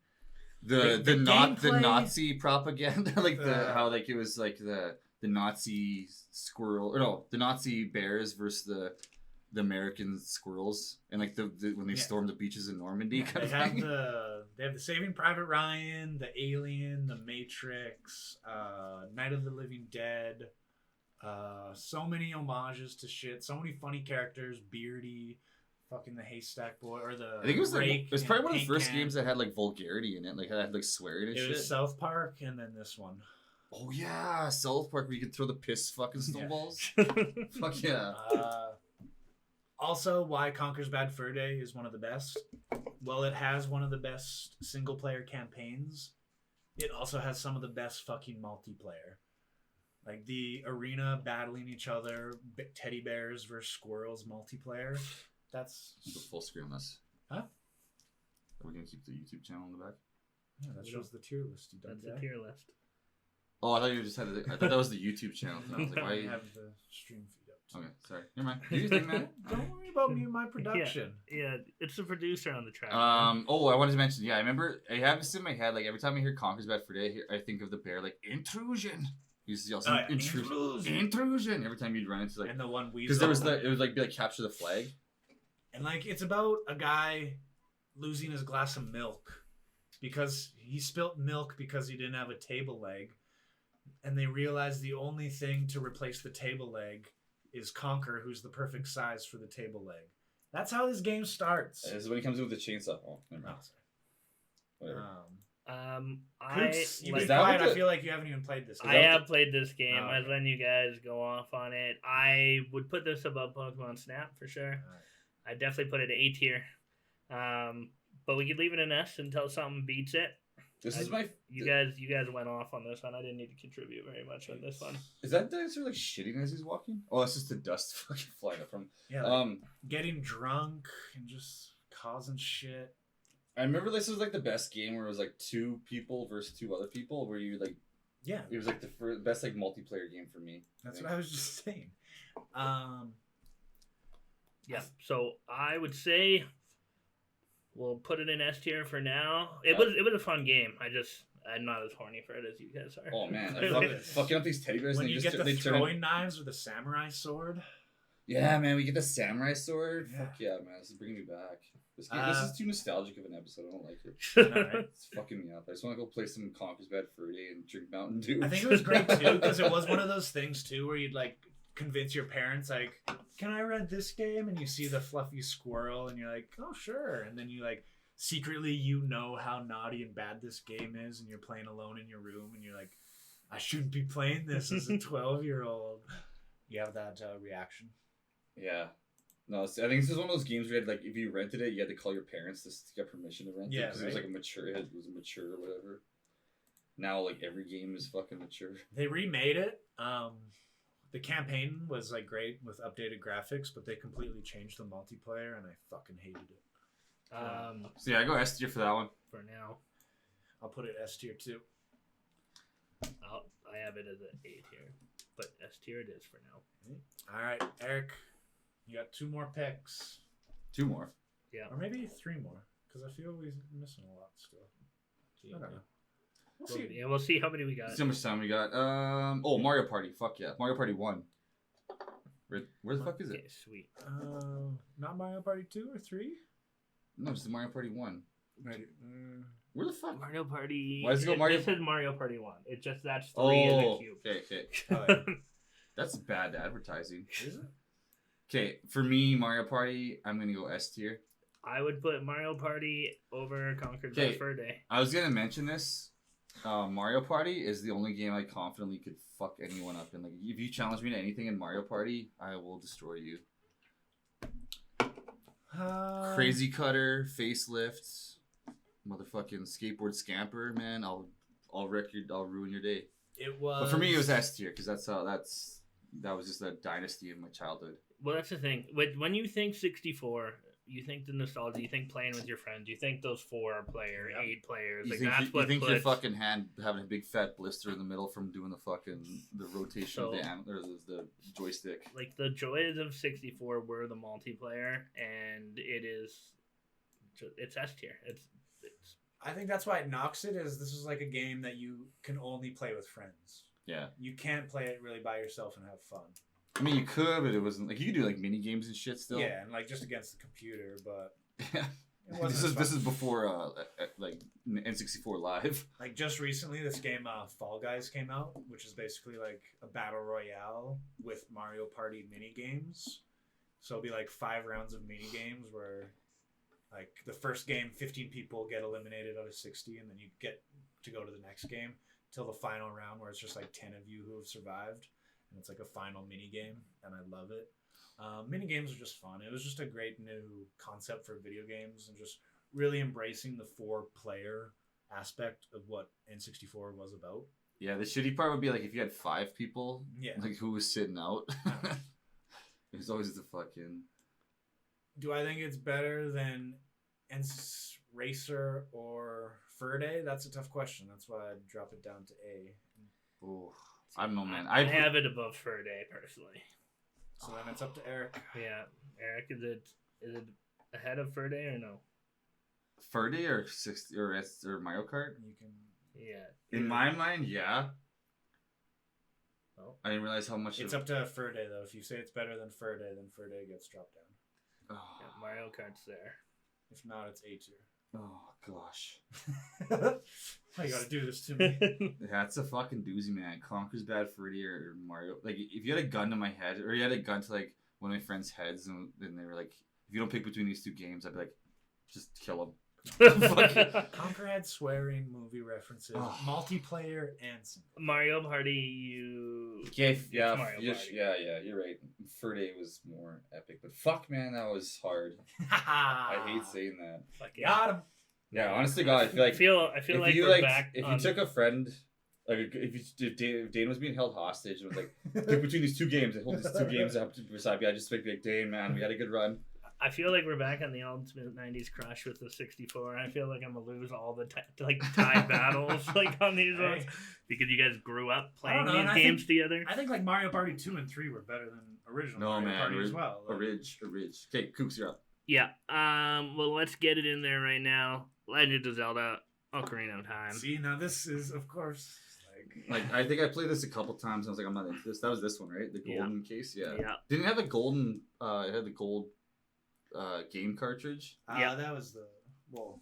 The The gameplay- Nazi propaganda, like The- how like it was like the Nazi squirrel or no, the Nazi bears versus the American squirrels, and like the when they Yeah. stormed the beaches in Normandy kind They of have thing. the Saving Private Ryan, the Alien, the Matrix, Night of the Living Dead. So many homages to shit. So many funny characters. Beardy, fucking the Haystack Boy, or the I think it was Rake it was and probably one of the Paint first Can. games that had like vulgarity in it, like had like swearing and It shit. was South Park, and then this one. Oh yeah, South Park where you could throw the piss fucking snowballs. Fuck yeah. Also, why Conker's Bad Fur Day is one of the best. Well, it has one of the best single player campaigns. It also has some of the best fucking multiplayer. Like the arena battling each other, teddy bears versus squirrels multiplayer. That's The full screen on this. Huh? Are we gonna keep the YouTube channel in the back? Yeah, that shows the tier list. You That's done the tier list. Oh, I thought you just had it. I thought that was the YouTube channel. And I was like, why? I have the stream feed up too. Okay, sorry. Never mind. Do your thing, man. Don't worry about me and my production. Yeah, it's the producer on the track. Oh, I wanted to mention. Yeah, I remember. I have this in my head. Like every time I hear Conker's Bad Fur Day, I think of the bear. Like intrusion. You used to yell intrusion every time you'd run into like. And the one because there was it would like be like capture the flag. And like it's about a guy losing his glass of milk because he spilt milk because he didn't have a table leg, and they realized the only thing to replace the table leg is Conker, who's the perfect size for the table leg. That's how this game starts. This is when he comes in with the chainsaw. Oh, never mind. Whatever. Cooks, you like, be quiet. I feel like you haven't even played this game. I have played this game. Oh, I was letting you guys go off on it. I would put this above Pokemon Snap for sure. Right. I definitely put it at A tier. But we could leave it in S until something beats it. You guys went off on this one. I didn't need to contribute very much on this one. Is that dinosaur like shitting as he's walking? Oh, that's just the dust fucking flying up from. Yeah, like getting drunk and just causing shit. I remember this was like the best game where it was like 2 people versus 2 other people, where you like. Yeah. It was like the best like multiplayer game for me. That's what I was just saying. Yeah. So I would say we'll put it in S tier for now. It was a fun game. I'm not as horny for it as you guys are. Oh man, I fucking up these teddy bears. When and you get the throwing knives or the samurai sword. Yeah, man, we get the samurai sword. Yeah. Fuck yeah, man, this is bringing me back. This game, this is too nostalgic of an episode. I don't like it. Right. It's fucking me up. I just want to go play some Conker's Bad Fur Day and drink Mountain Dew. I think it was great too because it was one of those things too where you'd like convince your parents like, can I rent this game? And you see the fluffy squirrel and you're like, oh sure. And then you like secretly you know how naughty and bad this game is and you're playing alone in your room and you're like, I shouldn't be playing this as a 12-year-old. You have that reaction. Yeah. No, I think this is one of those games where you had, like, if you rented it, you had to call your parents to get permission to rent it. Because it was like it was mature or whatever. Now, like, every game is fucking mature. They remade it. The campaign was like great with updated graphics, but they completely changed the multiplayer and I fucking hated it. So yeah, I go S tier for that one. For now. I'll put it S tier too. I have it as an A tier, but S tier it is for now. All right, Eric, you got 2 more picks. 2 more. Yeah. Or maybe 3 more, because I feel we're missing a lot still. I don't know. We'll see. Yeah, we'll see how many we got. See how much time we got. Mario Party. Fuck yeah. Mario Party 1. Where the fuck is Okay, it? sweet. Not Mario Party 2 or 3? No, just Mario Party 1. Right. Where the fuck? Mario Party. Why does it go Mario? This is Mario Party 1. It just that's 3 in the cube. Okay. Oh, yeah. That's bad advertising. Is it? Okay, for me, Mario Party, I'm gonna go S tier. I would put Mario Party over Conker's Bad Fur Day. I was gonna mention this. Mario Party is the only game I confidently could fuck anyone up in. Like, if you challenge me to anything in Mario Party, I will destroy you. Crazy Cutter, Facelift, motherfucking Skateboard Scamper, man. I'll ruin your day. It was. But for me, it was S tier because that was just a dynasty in my childhood. Well, that's the thing. When you think 64, you think the nostalgia. You think playing with your friends. You think those 4-player, 8 players. You think your fucking hand having a big fat blister in the middle from doing the rotation of the joystick. Like the joys of 64 were the multiplayer, and it's S tier. It's. I think that's why it knocks it. Is this is like a game that you can only play with friends. Yeah. You can't play it really by yourself and have fun. I mean, you could, but it wasn't like you could do like mini games and shit still. Yeah, and like just against the computer, but yeah. This is before like N64 Live. Like just recently, this game Fall Guys came out, which is basically like a battle royale with Mario Party mini games. So it'll be like 5 rounds of mini games where, like the first game, 15 people get eliminated out of 60, and then you get to go to the next game till the final round where it's just like 10 of you who have survived, and it's like a final mini game, and I love it. Mini games are just fun. It was just a great new concept for video games, and just really embracing the 4-player aspect of what N64 was about. Yeah, the shitty part would be like if you had 5 people, Yeah. like who was sitting out. It was always the fucking. Do I think it's better than Racer or Fur Day? That's a tough question. That's why I'd drop it down to A. Oh, I don't know, man. I have it above Fur Day personally. So then it's up to Eric. Yeah, Eric, is it ahead of Fur Day or no? Fur Day or 60 or Mario Kart? You can. Yeah. In my mind, yeah. Oh. I didn't realize how much. It's up to Fur Day though. If you say it's better than Fur Day, then Fur Day gets dropped down. Oh, Yeah, Mario Kart's there. If not, it's A tier. oh gosh. Why you gotta do this to me? Yeah, it's a fucking doozy, man. Conker's Bad Fur Day or Mario. Like, if you had a gun to my head, or you had a gun to like one of my friends' heads, and then they were like, "If you don't pick between these 2 games," I'd be like, "Just kill them." Conker had swearing, movie references, Oh. multiplayer, and single. Mario Party, you. Yeah, It's Mario yeah, Party. yeah, you're right. Fur Day was more epic, but fuck, man, that was hard. I hate saying that. Fuck yeah. Got him. Yeah, honestly, God, I feel like I feel if like you we're like, back. if on, you took a friend, like if Dane was being held hostage and was like, pick between these 2 games, and hold these 2 games up beside me, I just be like, Dane, man, we had a good run. I feel like we're back on the ultimate '90s crush with the 64. I feel like I'm gonna lose all the tie battles like on these ones because you guys grew up playing these games together. I think like Mario Party 2 and 3 were better than original No, Mario man, Party as well. A ridge. Okay, Kooks, you're up. Yeah. Well, let's get it in there right now. Legend of Zelda: Ocarina of Time. See, now this is of course Like, I think I played this a couple times. And I was like, I'm not into this. That was this one, right? The golden case. Yeah. Didn't it have a golden. It had the gold game cartridge. that was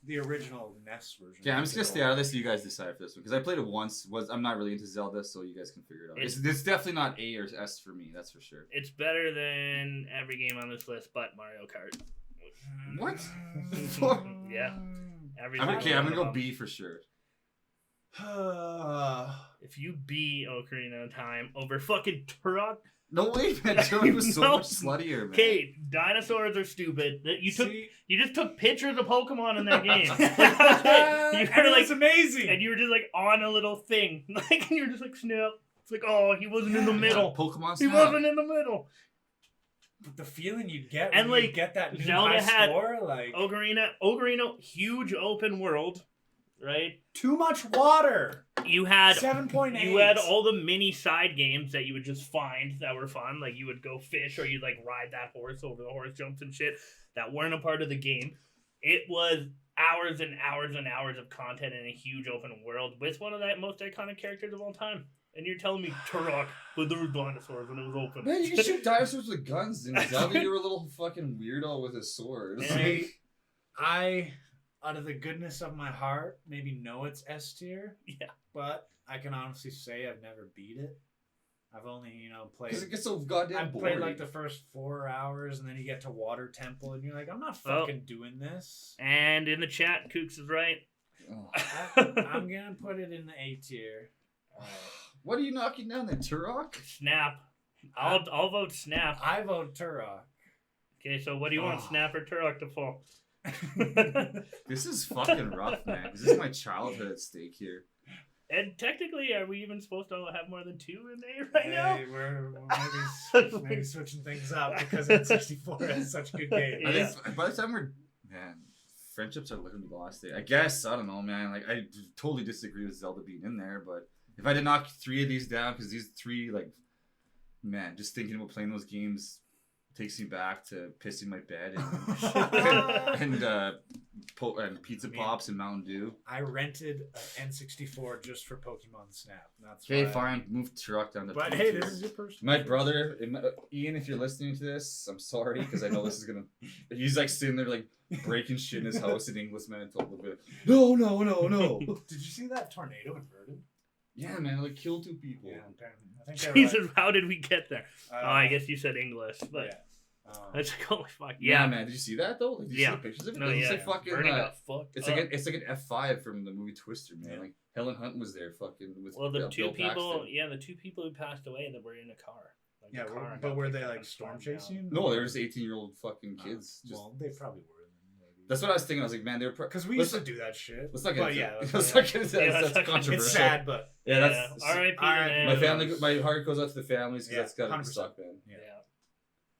the original NES version. Yeah, I'm just gonna stay out of this so you guys decide for this one because I played it once. I'm not really into Zelda, so you guys can figure it out. It's definitely not A or S for me. That's for sure. It's better than every game on this list, but Mario Kart. What? Yeah. I'm gonna go B for sure. If you beat Ocarina of Time over fucking Turok. No way, man. Turok was so much sluttier, man. Okay, dinosaurs are stupid. You just took pictures of Pokemon in that game. It's amazing. And you were just like on a little thing, like, and you were just like, snap. It's like, oh, he wasn't in the middle. Pokemon. He wasn't in the middle. But the feeling you'd get and when like you get that new Zelda high score, like Ocarina, huge open world, right? Too much water. You had 7.8. You had all the mini side games that you would just find that were fun. Like you would go fish or you'd like ride that horse over the horse jumps and shit that weren't a part of the game. It was hours and hours and hours of content in a huge open world with one of the most iconic characters of all time. And you're telling me Turok, but there were dinosaurs when it was open. Man, you can shoot dinosaurs with guns. In Zelda, you were a little fucking weirdo with a sword. See, I, out of the goodness of my heart, maybe know it's S tier. Yeah. But I can honestly say I've never beat it. I've only, played. Because it gets so goddamn I've boring. played like the first 4 hours, and then you get to Water Temple, and you're like, I'm not fucking doing this. And in the chat, Kooks is right. Oh. I'm gonna put it in the A tier. What are you knocking down there, Turok? Snap. I'll vote Snap. I vote Turok. Okay, so what do you want, Snap or Turok to fall? This is fucking rough, man. This is my childhood at stake here. And technically, are we even supposed to have more than 2 in A right now? We're maybe switching things up because N64 has such good games. I think by the time friendships are literally lost. I guess, I don't know, man. Like, I totally disagree with Zelda being in there, but if I did knock 3 of these down, because these 3, like, man, just thinking about playing those games takes me back to pissing my bed and pizza pops and Mountain Dew. I rented an N64 just for Pokemon Snap. That's okay, fine. Move Turok down to. But hey, this is your person. My brother, Ian, if you're listening to this, I'm sorry because I know this is gonna. He's like sitting there like breaking shit in his house in English, man. Told him, no. Did you see that tornado in Verdun? Yeah, man, like killed 2 people. Yeah, apparently. I think Jesus, how did we get there? I guess you said English, but That's like, holy fuck. Yeah, Yeah. man. Did you see that though? Like, did you see the pictures of it? No, Like, yeah. It's like fucking. Bernie got fucked It's up. like an F5 from the movie Twister, man. Yeah. Like Helen Hunt was there, fucking with. Well, the two Bill people, Paxton. the two people who passed away that were in a car. Like, Yeah, the car but got were picked they up like and storm slammed down. chasing? No, they were just 18-year-old fucking kids. Just, Well, they probably were. Maybe. that's what I was thinking. I was like, man, they were. Because we used to do that shit. Let's not get But into yeah, it. let's Let's not get into that. Yeah, That's let's not- controversial. it's sad, but Yeah, that's. R.I.P. R.I.P. My to family, them. my heart goes out to the families because Yeah, that's gotta 100%. suck, man. Yeah.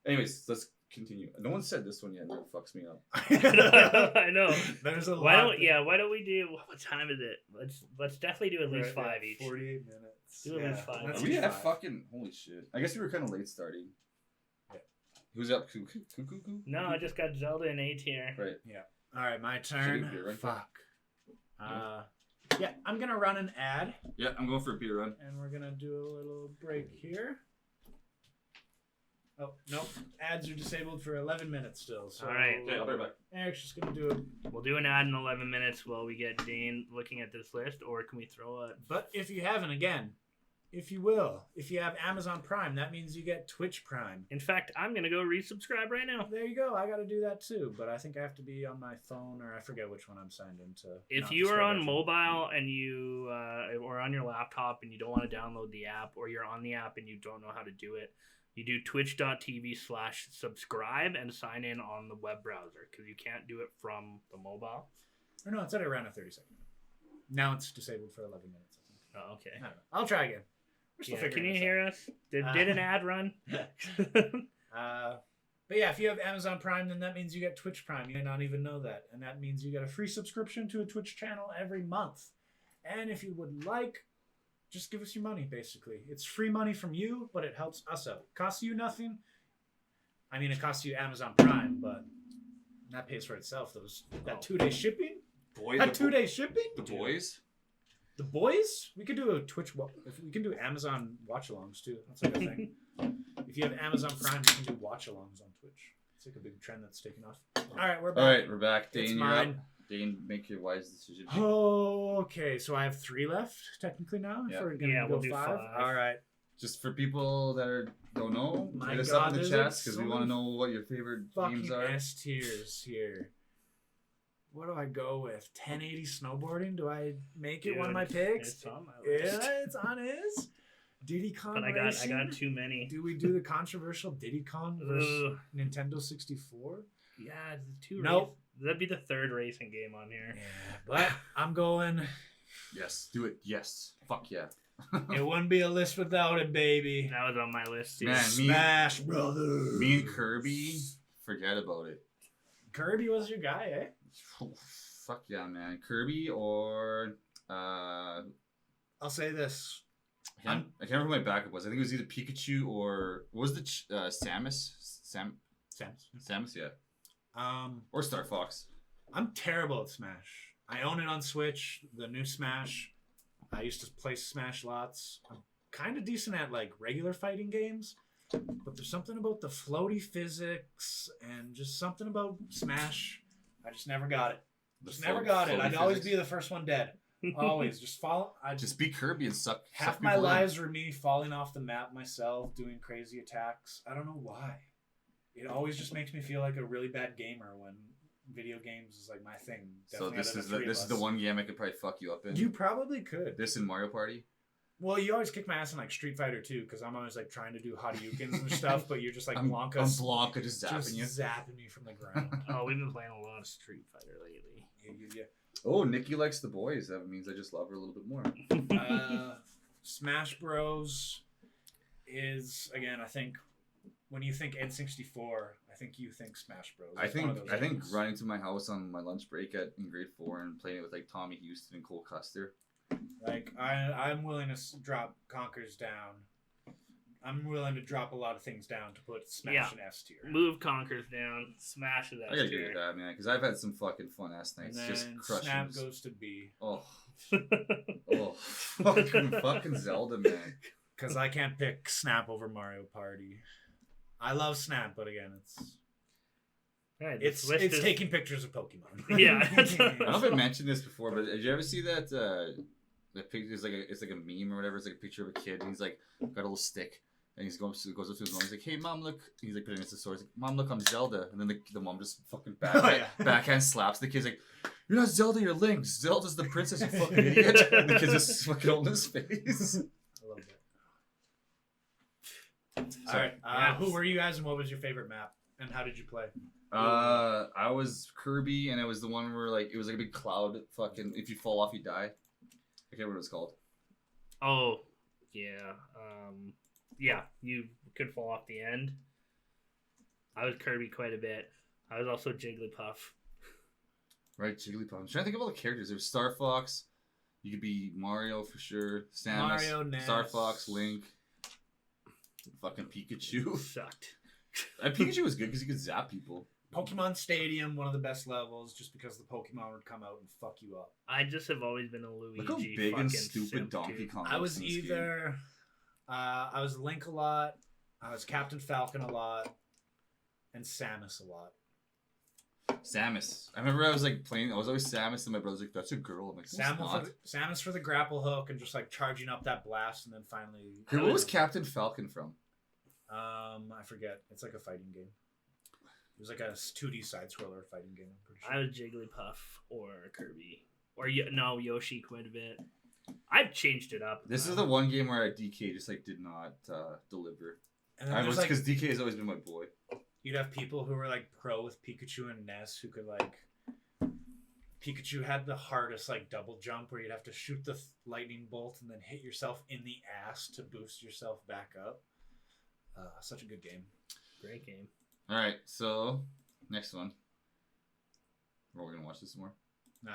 Anyways, let's continue. No one said this one yet. That fucks me up. I know. There's a Why lot. don't we do what time is it? Let's definitely do at least five each. 48 minutes. Do at least five. let's we do have five. fucking holy shit. I guess we were kind of late starting. Yeah. Who's up? Cuckoo? No, I just got Zelda in A tier. Right. All right, my Should we turn. be right Fuck. Yeah, I'm gonna run an ad, Yeah, I'm going for a beer run. and we're gonna do a little break here. Oh nope, ads are disabled for 11 minutes still. So All right. Okay, I'll be right back. Eric's just gonna do it. We'll do an ad in 11 minutes while we get Dane looking at this list, or can we throw a? But if you haven't, again, if you will, if you have Amazon Prime, that means you get Twitch Prime. In fact, I'm gonna go resubscribe right now. There you go. I got to do that too, but I think I have to be on my phone, or I forget which one I'm signed into. If Not you the are Square on version. mobile and you or on your laptop and you don't want to download the app, or you're on the app and you don't know how to do it, you do twitch.tv/subscribe and sign in on the web browser because you can't do it from the mobile. Or no, it said around a 30-second. Now it's disabled for 11 minutes. I think. Oh, okay. I don't know. I'll try again. We're still Yeah, figuring can you this hear us? Did an ad run? out. But yeah, if you have Amazon Prime, then that means you get Twitch Prime. You may not even know that. And that means you get a free subscription to a Twitch channel every month. And if you would like, just give us your money, basically. It's free money from you, but it helps us out. Costs you nothing. I mean, it costs you Amazon Prime, but that pays for itself. That 2-day shipping? Boy, That 2-day shipping? the boys. The boys? We could do a Twitch. We can do Amazon watch-alongs too. That's like a thing. If you have Amazon Prime, you can do watch-alongs on Twitch. It's like a big trend that's taken off. All right, we're back. All right, we're back. It's Dane, you're up. mine. Dane, make your wise decision. Oh, okay. So I have 3 left technically now. Yeah. If we're gonna Yeah, go we'll do 5. 5. All right. Just for people that don't know, My hit us God, up in the there's chat like because so we want to many know what your favorite Fucking games are. S tiers here. What do I go with? 1080 snowboarding? Do I make it one of my picks? It's on my list. Yeah, it's on his. Diddy Kong But I Racing? got too many. Do we do the controversial Diddy Kong versus Ugh. Nintendo 64? Yeah, the 2 Nope. That'd be the 3rd racing game on here. Yeah, but I'm going. Yes, do it. Yes, fuck yeah. It wouldn't be a list without it, baby. That was on my list too. Man, Smash Brothers. Me and Kirby, forget about it. Kirby was your guy, eh? Fuck yeah, man. Kirby or I'll say this. I can't remember who my backup was. I think it was either Pikachu or what was the Samus? Samus, yeah. Or Star Fox. I'm terrible at Smash. I own it on Switch, the new Smash. I used to play Smash lots. I'm kind of decent at like regular fighting games, but there's something about the floaty physics and just something about Smash. I just never got it. Never got it. I'd always be the first one dead. Always just fall. I Just be Kirby and suck. half suck my people in. lives were me falling off the map myself, doing crazy attacks. I don't know why. It always just makes me feel like a really bad gamer when video games is like my thing. So Definitely this out of is the three this of is the us. one game I could probably fuck you up in. You probably could. This in Mario Party. Well, you always kick my ass in like Street Fighter 2 because I'm always like trying to do Hadoukens and stuff, but you're just like I'm Blanca's Blanca just zapping you. zapping me from the ground. Oh, we've been playing a lot of Street Fighter lately. Yeah. Oh, Nikki likes the boys. That means I just love her a little bit more. Smash Bros is again. I think when you think N64, I think you think Smash Bros. I It's one of those think games. running to my house on my lunch break in grade 4 and playing it with like Tommy Houston and Cole Custer. Like I'm willing to drop Conkers down. I'm willing to drop a lot of things down to put Smash in S tier. Move Conkers down, Smash is I gotta agree with that, man, because I've had some fucking fun ass And nights then just crushing. Snap goes to B. Oh, fucking Zelda, man. Because I can't pick Snap over Mario Party. I love Snap, but again, Alright, this it's list is- taking pictures of Pokemon. Yeah. I don't know if I mentioned this before, but did you ever see that? The picture is it's like a meme or whatever. It's like a picture of a kid, and he's like got a little stick, And goes up to his mom. He's like, "Hey, mom, look." He's like, putting it in the store. He's like, "Mom, look, I'm Zelda." And then the mom just fucking backhand slaps the kid's like, "You're not Zelda, you're Link. Zelda's the princess, you fucking idiot." And the kid's just fucking holding his face. I love that. All right. Who were you guys, and what was your favorite map, and how did you play? I was Kirby, and it was the one where like it was like a big cloud. Fucking, if you fall off, you die. I can't remember what it's called. Oh, yeah. Yeah, you could fall off the end. I was Kirby quite a bit. I was also Jigglypuff. Right, Jigglypuff. I'm trying to think of all the characters. There was Star Fox. You could be Mario for sure. Samus, Mario, Ness. Star Fox, Link. Fucking Pikachu. Sucked. And Pikachu was good because he could zap people. Pokemon Stadium, one of the best levels, just because the Pokemon would come out and fuck you up. I just have always been a Luigi. Look how big and stupid simp, Donkey dude. Kong I was in this game. either... I was Link a lot, I was Captain Falcon a lot, and Samus a lot. Samus. I remember I was like playing. I was always Samus, and my brother's like, "That's a girl." I'm like, Samus for the grapple hook and just like charging up that blast, and then finally. Hey, what was Captain Falcon from? I forget. It's like a fighting game. It was like a 2D side scroller fighting game. I'm pretty sure. I was Jigglypuff or Kirby or Yoshi quite a bit. I've changed it up. This is the one game where DK just like did not deliver. And then I there's was because DK has always been my boy. You'd have people who were like pro with Pikachu and Ness who could like. Pikachu had the hardest like double jump where you'd have to shoot the lightning bolt and then hit yourself in the ass to boost yourself back up. Such a good game. Great game. All right, so next one. Are we gonna watch this more? No.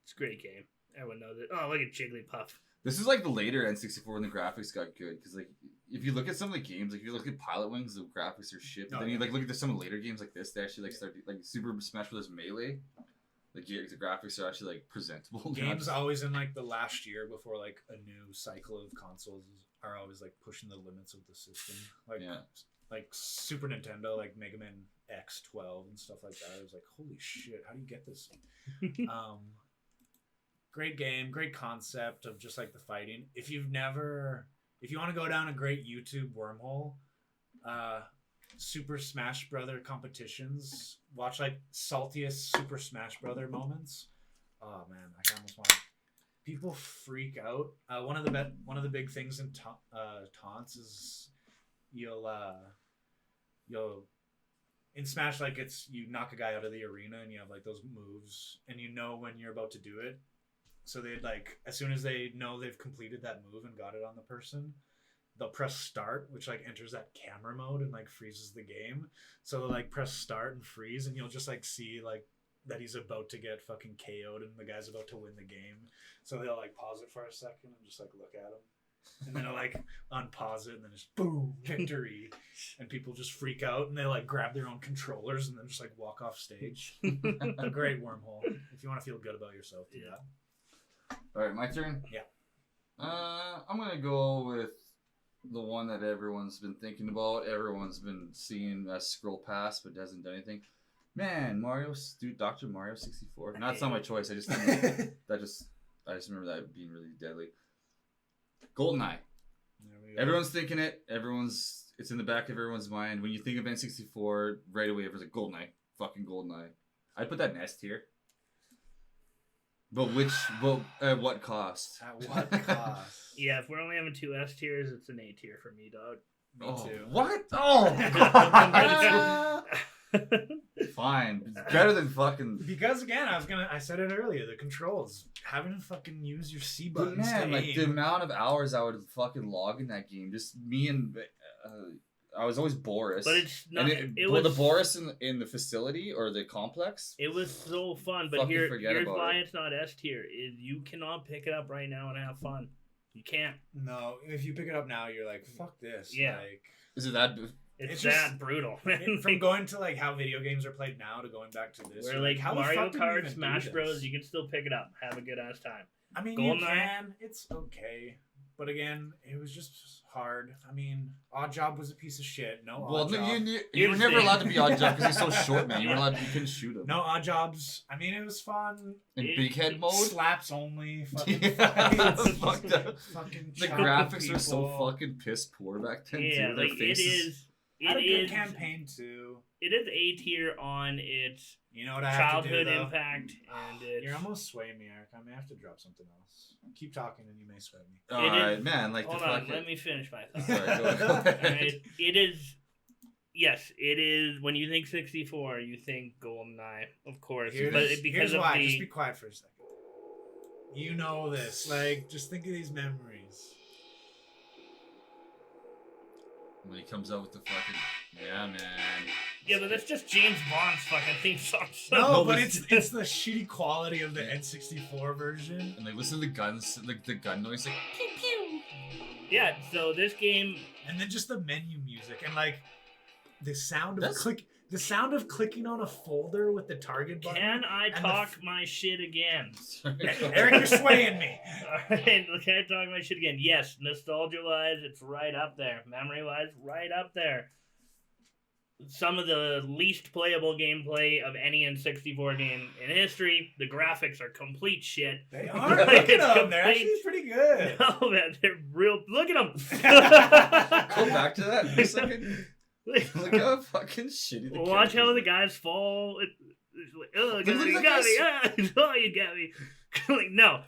It's a great game. Everyone knows it. Oh, look at Jigglypuff. This is like the later N64 when the graphics got good because like if you look at some of the games, like if you look at Pilot Wings, the graphics are shit. But then you like look at some of the later games like this, they actually like start like Super Smash Bros. Melee. Like the graphics are actually like presentable. Games always in like the last year before like a new cycle of consoles are always like pushing the limits of the system. Like like Super Nintendo, like Mega Man X12 and stuff like that. I was like, holy shit, how do you get this? Great game, great concept of just like the fighting. If you want to go down a great YouTube wormhole, Super Smash Brother competitions, watch like saltiest Super Smash Brother moments. Oh man, I almost want to. People freak out. One of the big things in taunts is you'll in Smash, like it's you knock a guy out of the arena and you have like those moves and you know when you're about to do it. So they'd like, as soon as they know they've completed that move and got it on the person, they'll press start, which like enters that camera mode and like freezes the game. So they'll like press start and freeze and you'll just like see like that he's about to get fucking KO'd and the guy's about to win the game. So they'll like pause it for a second and just like look at him. And then they'll like unpause it and then just boom, victory. And people just freak out and they like grab their own controllers and then just like walk off stage. A great wormhole. If you want to feel good about yourself, do that. All right, my turn? Yeah. I'm going to go with the one that everyone's been thinking about. Everyone's been seeing us scroll past, but hasn't done anything. Man, Dr. Mario 64. No, that's not my choice. I just remember that being really deadly. GoldenEye. Everyone's thinking it. It's in the back of everyone's mind. When you think of N64, right away everyone's like, GoldenEye. Fucking GoldenEye. I'd put that in S tier. But at what cost? At what cost? Yeah, if we're only having 2 S tiers, it's an A tier for me, dog. Me too. What? Oh, fine. Better than fucking. Because again, I said it earlier, the controls. Having to fucking use your C buttons. Man, like the amount of hours I would fucking log in that game. Just me and I was always Boris. But it's not. The Boris in the facility or the complex. It was so fun, but here's why it's not S tier: is you cannot pick it up right now and have fun. You can't. No, if you pick it up now, you're like, fuck this. Yeah. Like, is it that? It's that brutal. From going to like how video games are played now to going back to this. Where like how Mario Kart, Smash Bros, you can still pick it up, have a good ass time. I mean, you can. It's okay. But again, it was just hard. I mean, Odd Job was a piece of shit. No Well, Odd Job. you were never allowed to be Odd Job because he's so short, man. You couldn't shoot him. No Odd Jobs. I mean, it was fun. In big head mode? Slaps only. Fucking Yeah, fights, fucked up. fucking The chop graphics were so people. fucking piss poor back then, Yeah, too. Their like faces. Had a good is campaign too. it is A tier on its You know what I have to do childhood though? impact and its You're almost swaying me, Eric. I may have to drop something else. Keep talking and you may sway me. Alright, man. Like, hold the on, fucking... let me finish my thought. Sorry, go ahead. Alright, it is. Yes, it is. When you think 64, you think GoldenEye, of course. Because Here's of why. the Just be quiet for a second. You know this. Like, just think of these memories. When he comes out with the fucking... Yeah, man. yeah, but that's just James Bond's fucking theme song. So No, but but- it's the shitty quality of the N64 version. And, like, listen to the guns, like, the gun noise, like... pew pew. Yeah, so this game. And then just the menu music and like the sound of That's- the sound of clicking on a folder with the target button. Can I and the talk my shit again? Eric, you're swaying me. Alright, can I talk my shit again? Yes, nostalgia wise, it's right up there. Memory wise, right up there. Some of the least playable gameplay of any N64 game in history. The graphics are complete shit. They are. Look at It's them. They're complete- actually pretty good. Oh man, they're real. Look at them. Go back to that for a second. Look how fucking shitty the Watch how the characters guys fall. It's like, oh, Look at you that got me. guy's- Oh, you got me. Like, no.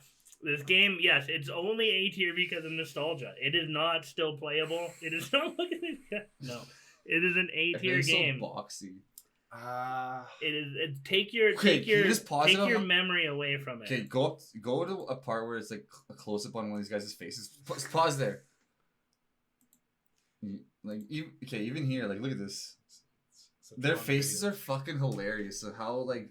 This game, yes, it's only A tier because of nostalgia. It is not still playable. It is not. Look at this. No. It is an A look. tier Everything's game. so boxy. It is. Take your Okay, can you just pause it on- memory away from it. Okay, go to a part where it's like a close up on one of these guys' faces. Pause there. Like even here, like look at this. Their faces are fucking hilarious. So how like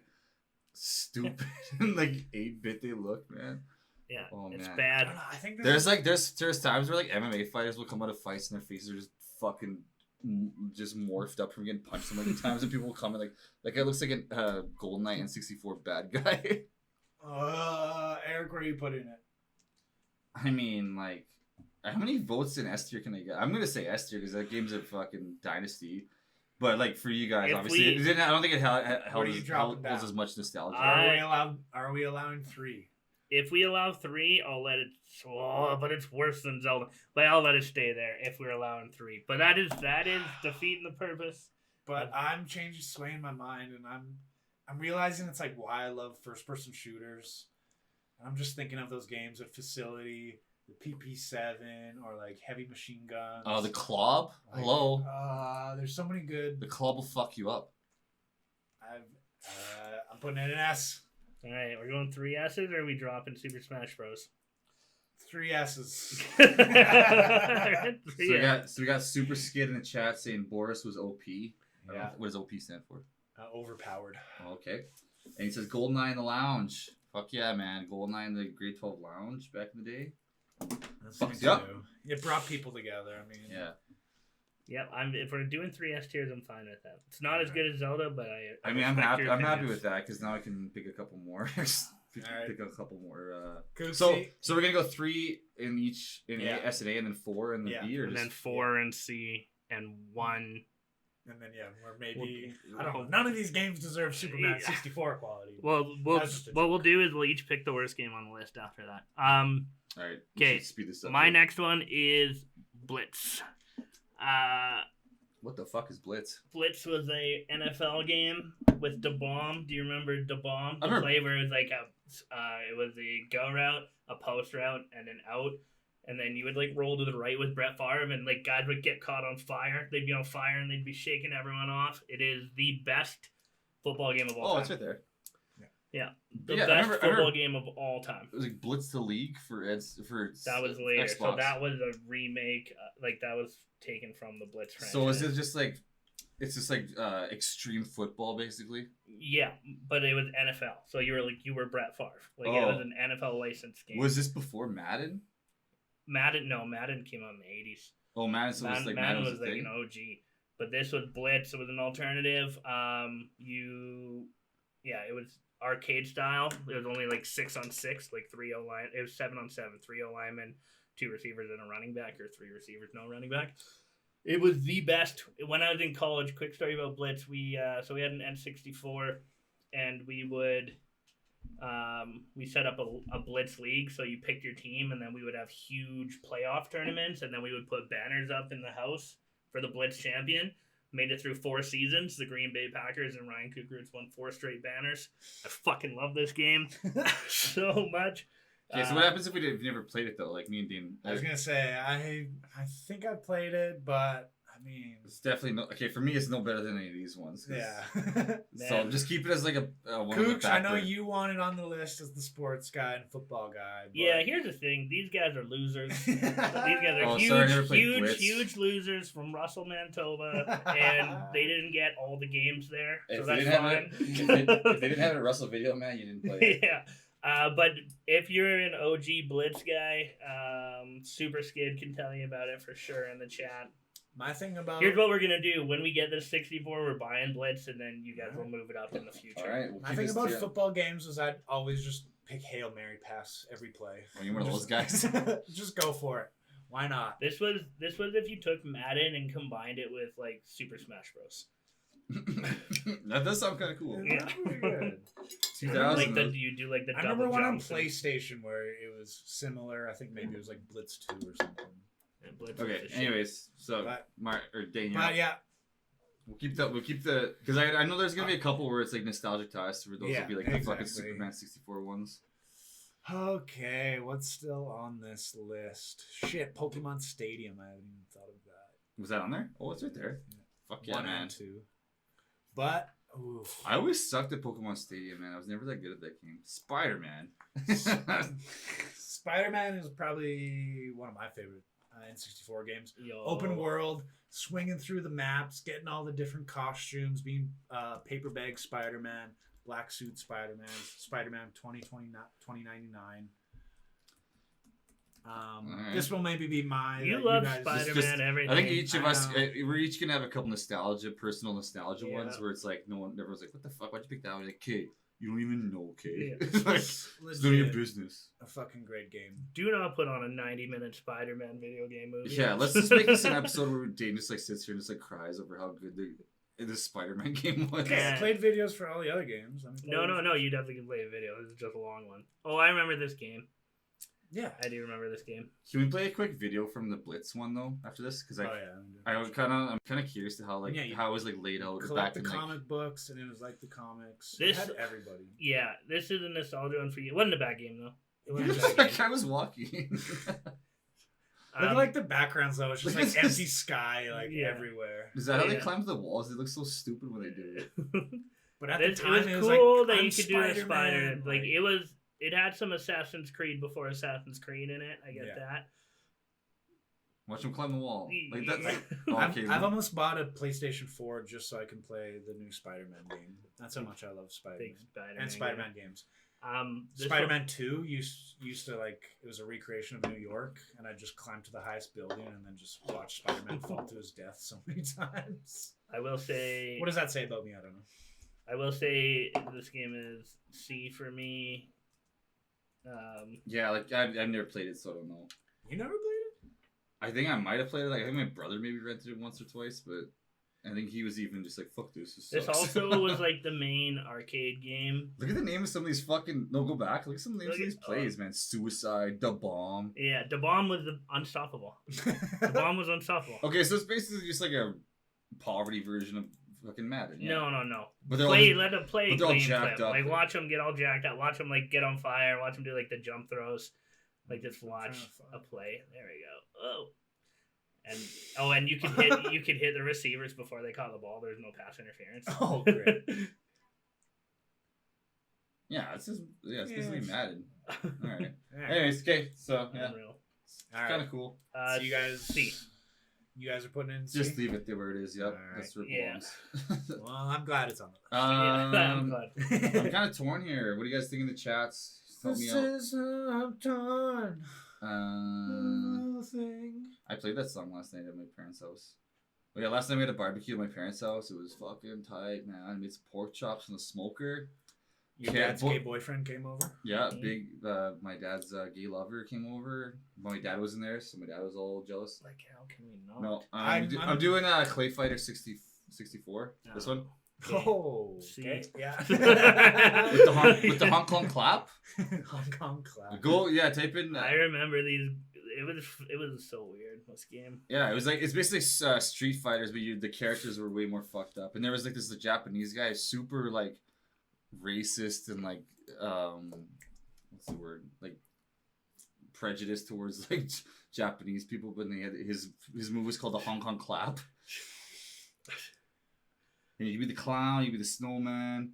stupid and like 8-bit they look, man. Yeah, Oh, it's man. I bad. don't know. I think There's times where like MMA fighters will come out of fights and their faces are just fucking just morphed up from getting punched so many times, and people will come and like it looks like a GoldenEye N64 bad guy. Eric, where are you putting it? I mean, like, how many votes in S tier can I get? I'm gonna say S tier because that game's a fucking dynasty. But like for you guys, If obviously, we- it didn't, I don't think it held What are you dropping holds down? as much nostalgia. Are we allowing 3? If we allow 3, I'll let it. Oh, but it's worse than Zelda. But I'll let it stay there if we're allowing 3. But that is defeating the purpose. But I'm swaying my mind, and I'm realizing it's like why I love first person shooters. I'm just thinking of those games with Facility, the PP7, or like Heavy Machine Guns. Oh, the Club. Like, Hello. there's so many good. The Club will fuck you up. I'm putting it in S. All right, we're going 3 S's, or are we dropping Super Smash Bros? 3 S's. So we got Super Skid in the chat saying Boris was OP. Yeah. What does OP stand for? Overpowered. Okay. And he says GoldenEye in the lounge. Fuck yeah, man. GoldenEye in the grade 12 lounge back in the day. That's Fucks me you up. too. It brought people together. I mean, Yeah. Yep, if we're doing 3 S tiers, I'm fine with that. It's not as good as Zelda, but I I mean, I'm respect happy. your I'm happy opinions. with that because now I can pick a couple more. Alright. Pick a couple more. Could So see- we're gonna go 3 in each in Yeah. A, S and A, and then 4 in the Yeah. B, or And just then 4 and C, and 1. and then or maybe We'll- I don't know. None of these games deserve Superman Yeah. 64 quality. Well, That's just a what we'll do is we'll each pick the worst game on the list after that. all right. we Okay, should speed this up. My here. next one is Blitz. What the fuck is Blitz? Blitz was a NFL game with Da Bomb. Do you remember Da Bomb? I The remember. play where it was like it was a go route, a post route, and an out. And then you would like roll to the right with Brett Favre, and like guys would get caught on fire. They'd be on fire and they'd be shaking everyone off. It is the best football game of all Oh, time. it's right there. Yeah, the Yeah, I best remember- I football remember- game of all time. It was like Blitz the League for That was later. Xbox. So that was a remake. Like that was taken from the Blitz franchise. So is it just like it's just like extreme football basically? Yeah, but it was NFL. So you were Brett Favre. Like it Oh. was an NFL licensed game. Was this before Madden? Madden came out in the 80s. Oh, Madden. So it's like Madden was the like thing. an OG. But this was Blitz. It was an alternative. It was arcade style. It was only like 6-on-6, like 3-0 line. It was 7-on-7, 3-0 linemen. 2 receivers and a running back, or 3 receivers, no running back. It was the best. When I was in college, quick story about Blitz, we had an N64, and we set up a Blitz league, so you picked your team, and then we would have huge playoff tournaments, and then we would put banners up in the house for the Blitz champion. Made it through 4 seasons. The Green Bay Packers and Ryan Kukrutz won 4 straight banners. I fucking love this game so much. Okay, so what happens if we've never played it though? Like me and Dean. I was gonna say I think I played it, but I mean, it's definitely no. Okay, for me, it's no better than any of these ones. Yeah. So just keep it as like a one. Cooch, I know you want it on the list as the sports guy and football guy. But... Yeah, here's the thing: these guys are losers. These guys are huge losers from Russell, Manitoba, and they didn't get all the games there, so that's fine. If they didn't have it at Russell Video, man, you didn't play it. Yeah. But if you're an OG Blitz guy, Super Skid can tell you about it for sure in the chat. My thing about... Here's what we're going to do. When we get this 64, we're buying Blitz, and then you guys will move it up in the future. All right. My thing about football games is I'd always just pick Hail Mary pass every play. Are you one of those guys? Just go for it. Why not? This was if you took Madden and combined it with, like, Super Smash Bros. That does sound kind of cool. Yeah. Pretty good. 2000. You do like the I double remember one on jumps and- PlayStation where it was similar. I think maybe it was like Blitz 2 or something. Yeah, Blitz Okay. was the shit. Anyways, so Daniel. But yeah, We'll keep the because I know there's gonna be a couple where it's like nostalgic ties where those will be like the fucking Superman 64 ones. Okay, what's still on this list? Shit, Pokemon Stadium. I haven't even thought of that. Was that on there? Oh, it's right there. Yeah. Fuck yeah, 1 man. and 2. But oof. I always sucked at Pokemon Stadium, man. I was never that good at that game. Spider-Man. Spider-Man is probably one of my favorite N64 games. Yo. Open world, swinging through the maps, getting all the different costumes, being paper bag Spider-Man, black suit Spider-Man, Spider-Man 2099. Right. This will maybe be my. You love Spider-Man, everything. I think each of us, we're each gonna have a couple personal nostalgia ones where it's like everyone's like, "What the fuck? Why'd you pick that one?" Like, kid, you don't even know, kid. Yeah. It's like, it's none of your business. A fucking great game. Do not put on a 90-minute Spider-Man video game movie. Yeah, let's just make this an episode where Dane just like sits here and just like cries over how good the Spider-Man game was. Okay, I played videos for all the other games. No, you definitely can play a video. This is just a long one. Oh, I remember this game. Yeah, I do remember this game. Can we play a quick video from the Blitz one though after this? Because I'm kind of curious to how how it was like laid out. Collect back the in, comic books, and it was like the comics. This it had everybody. Yeah, this is a nostalgia one for you. It wasn't a bad game though. It wasn't a bad That game. guy was walking. Look at like the backgrounds though. It's just like empty sky everywhere. Is that how they climb the walls? They look so stupid when they do it. But at the time, it was cool like, that you could do a spider. Like it had some Assassin's Creed before Assassin's Creed in it. I get that. Watch him climb the wall. Like that's. I've almost bought a PlayStation 4 just so I can play the new Spider-Man game. That's how much I love Spider-Man and Spider-Man games. Spider-Man 2 used to like it was a recreation of New York, and I just climbed to the highest building and then just watched Spider-Man fall to his death so many times. I will say. What does that say about me? I don't know. I will say this game is C for me. Yeah, like I've never played it, so I don't know. You never played it? I think I might have played it. Like I think my brother maybe rented it once or twice, but I think he was even just like, "Fuck this." This also was like the main arcade game. Look at the name of some of these fucking. No, go back. Look at some of the names of these plays, man. Suicide, Da Bomb. Yeah, Da Bomb was unstoppable. Da Bomb was unstoppable. Okay, so it's basically just like a poverty version of fucking Madden. Yeah. No. But let them play. But they're all jacked up. Like watch them get all jacked up. Watch them like get on fire. Watch them do like the jump throws. Like just watch a play. There we go. And you can hit the receivers before they caught the ball. There's no pass interference. Oh, great. Yeah, it's basically Madden. All right. Anyways, okay, so yeah, kind of cool. So you guys see. You guys are putting in C? Just leave it there where it is. Yep, that's where it belongs. Well, I'm glad it's on the list. I'm glad. I'm kind of torn here. What do you guys think in the chats? Help me out. I'm torn. I played that song last night at my parents' house. But yeah, last night we had a barbecue at my parents' house. It was fucking tight, man. I made some pork chops in the smoker. Your Yeah, dad's gay boyfriend came over. Yeah, big. My dad's gay lover came over. My dad was in there, so my dad was all jealous. Like, how can we not? No, I'm doing Clay Fighter 64. This one Oh, See? okay. Yeah. with the Hong Kong clap. Hong Kong clap. Go, yeah. Type in. I remember these. It was so weird. This game. Yeah, it was like it's basically Street Fighters, but the characters were way more fucked up. And there was like the Japanese guy, super like racist and like what's the word, like prejudiced towards like Japanese people. But they had his move was called the Hong Kong clap. And you be the clown, you be the snowman.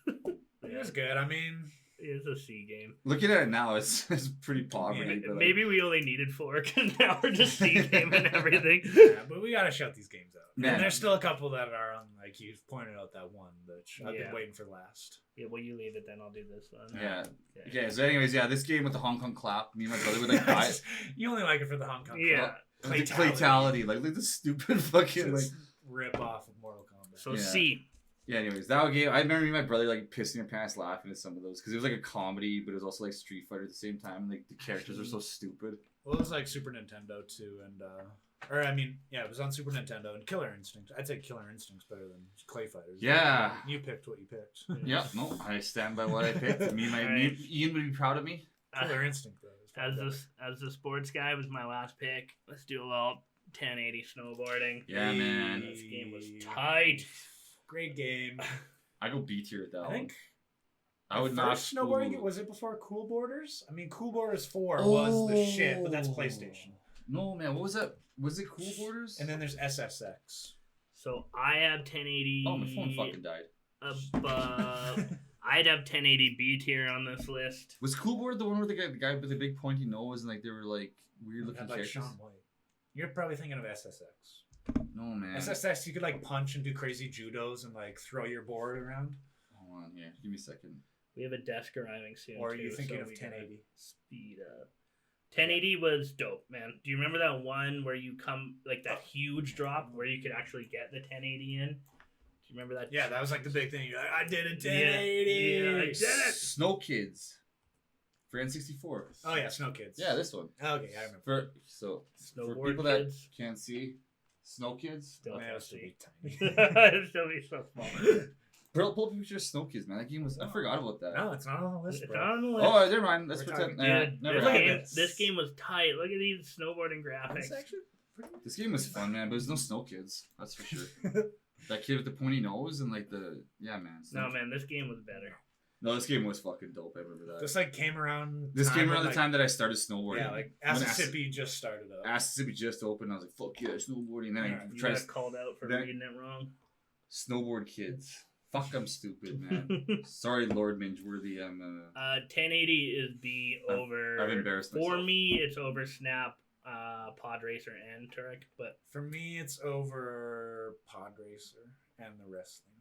It was good. I mean, It's a C game. Looking at it now, it's pretty poverty. Maybe, but, like, maybe we only needed 4 because now we're just C game and everything. yeah, but we gotta shout these games out. Yeah. And there's still a couple that are on, like you've pointed out that one that I've Yeah. been waiting for last. Yeah, well, you leave it then. I'll do this one. Yeah. Okay. Okay. So, anyways, yeah, this game with the Hong Kong clap, me and my brother would like buy it. You only like it for the Hong Kong. Yeah. The Claytality, like the stupid fucking like. Rip off of Mortal Kombat. So Yeah. C. Yeah. Anyways, that game. I remember me and my brother like pissing our pants laughing at some of those because it was like a comedy, but it was also like Street Fighter at the same time. Like the characters are so stupid. Well, it was like Super Nintendo too, and or I mean, yeah, it was on Super Nintendo and Killer Instinct. I'd say Killer Instinct's better than Clay Fighters. Yeah. You picked what you picked. Yeah. No, I stand by what I picked. Me, Ian would be proud of me. Killer Instinct though. is probably As the sports guy was my last pick. Let's do a little 1080 snowboarding. Yeah, man. This game was tight. Great game. I go B tier at that I one. think I would the not. first snowboarding ooh. was it before Cool Borders? I mean, Cool Borders 4 was the shit, but that's PlayStation. No, man. What was that? Was it Cool Borders? And then there's SSX. So I have 1080. Oh, my phone fucking died. I'd have 1080 B tier on this list. Was Cool Board the one where the guy with the big pointy nose and like they were like weird It looking had, like characters? Shaun White. You're probably thinking of SSX. No, man. SSX, you could like punch and do crazy judos and like throw your board around. Hold on, yeah. Give me a second. We have a desk arriving soon. Or are you too, thinking so of we gotta 1080? Speed up. 1080 was dope, man. Do you remember that one where you come like that huge drop where you could actually get the 1080 in? Do you remember that? Yeah, that was like the big thing. You're like, I did it, 1080. Yeah, I did it. Snow Kids for N64. Oh yeah, Snow Kids. Yeah, this one. Okay, I remember. For Snowboard for people kids. that can't see, Snow Kids. Still Man, can't it'll still see. be tiny. It'll still be so small. Pull up a picture of Snow Kids, man. That game was. I forgot about that. No, it's not on the list, It's bro. not on the list. Oh, never mind. Let's We're pretend. talking- Nah, Dude, never this Look at mind. game, this. this game was tight. Look at these snowboarding graphics. It's actually pretty This game was fun, man. But there's no Snow Kids. That's for sure. That kid with the pointy nose and like the man. No, man, this game was better. No, this game was fucking dope. I remember that. This like came around. This came around when, the time that I started snowboarding. Yeah, like When Mississippi just started up. Mississippi just opened. I was like, "Fuck yeah, snowboarding!" And then Yeah, I You tried got called out for then- reading it wrong. snowboard kids. Fuck, I'm stupid, man. Sorry, Lord Mingeworthy. 1080 is B over. I've embarrassed For myself. me, it's over Snap, Pod Racer, and Turek. But For me, it's over Pod Racer and the wrestling.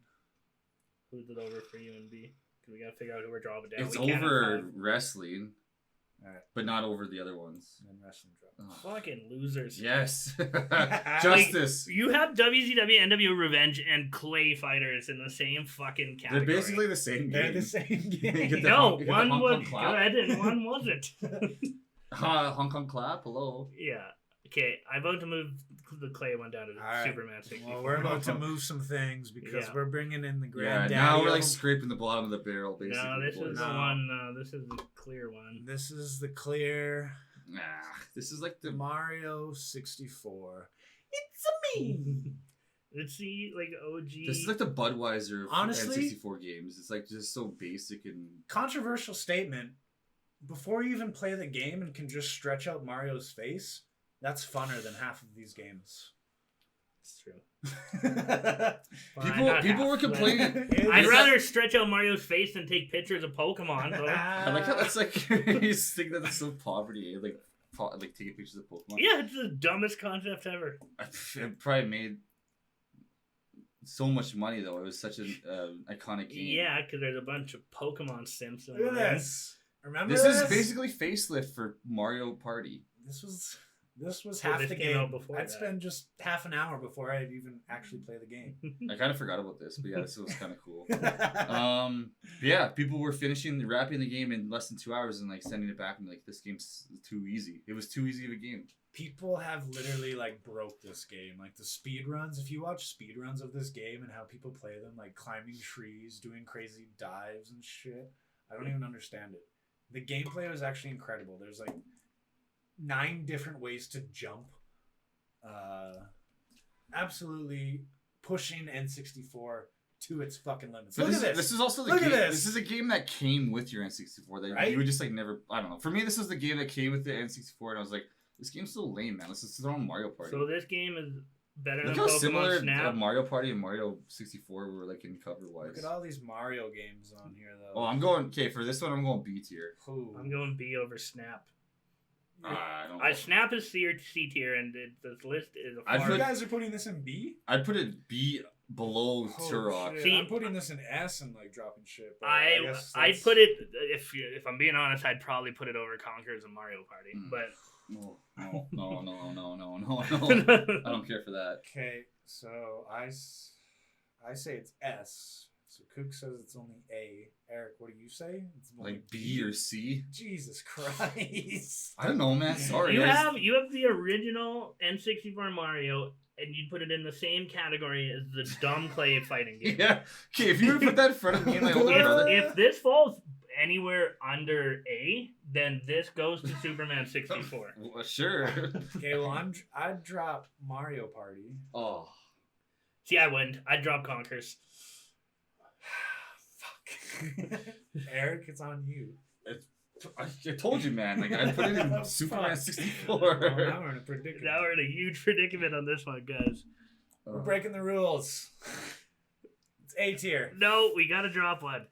who's it over for you and B? Because we got to figure out who we're dropping down. It's We can't have over 5. wrestling, Alright, but not over the other ones. and then wrestling drop. Ugh. Fucking losers. Yes, justice. You have WCW, NWO Revenge, and Clay Fighters in the same fucking They're category. basically the same They're game. the same You get game. the No, Hong- you get the one Hong was Kong clap? good and one wasn't. Hong Kong clap. Hello. Yeah. Okay, I vote to move the Clay one down to Alright. Superman 64. Well, we're about to move some things because Yeah. we're bringing in the Yeah, granddaddy. now we're like of- scraping the bottom of the barrel, basically. No, this boys. is the No. one. This is the clear one. This is the clear Nah, this is like the Mario 64. It's a me. Let's see, like OG. This is like the Budweiser of Honestly- N64 games. It's like just so basic and Controversial statement. Before you even play the game and can just stretch out Mario's face, that's funner than half of these games. It's true. people were complaining. I'd rather stretch out Mario's face than take pictures of Pokemon. Though. I like how that's like you think that that's so poverty, like taking pictures of Pokemon. Yeah, it's the dumbest concept ever. It probably made so much money though. It was such an iconic game. Yeah, because there's a bunch of Pokemon simps in Look at there. this. Remember This is basically facelift for Mario Party. This was This was So half this the came game. out before I'd that. spend just half an hour before I'd even actually play the game. I kind of forgot about this, but yeah, this was kind of cool. Yeah, people were wrapping the game in less than 2 hours and like sending it back and like, this game's too easy. It was too easy of a game. People have literally like broke this game. Like the speed runs. If you watch speed runs of this game and how people play them, like climbing trees, doing crazy dives and shit, I don't even understand it. The gameplay was actually incredible. There's like 9 different ways to jump. Absolutely pushing N64 to its fucking limits. Look at this. This is also the Look game. at this. This is a game that came with your N64 that Right? you would just like never. I don't know. For me, this is the game that came with the N64, and I was like, this game's so lame, man. Let's just throw on Mario Party. So this game is better Look than how Pokemon similar Snap. Mario Party and Mario 64 were like in cover wise. Look at all these Mario games on here, though. Oh, I'm going. Okay, for this one, I'm going B tier. Ooh. I'm going B over Snap. I don't know. Snap is C tier, and this list is a I'd far. You put- guys are putting this in B? I'd put it B below Oh, Turok. shit. See- I'm putting this in S and like dropping shit. But guess I'd that's- put it if I'm being honest, I'd probably put it over Conker's and Mario Party, Mm. but No. I don't care for that. Okay, so I say it's S. So Kook says it's only A. Eric, what do you say? It's only Like B or C. Jesus Christ. I don't know, man. Sorry. you I just- have the original N64 Mario, and you'd put it in the same category as the dumb clay fighting game. Yeah. Okay, if you were to put that in front of me and my older brother. If this falls anywhere under A, then this goes to Superman 64. Well, sure. Okay, well I'd drop Mario Party. Oh. See, I wouldn't. I'd drop Conkers. Fuck. Eric, it's on you. I told you, man. Like I put it in Superman Fuck. 64. Oh, now we're in a predicament. Now we're in a huge predicament on this one, guys. We're breaking the rules. It's A tier. No, we gotta drop one.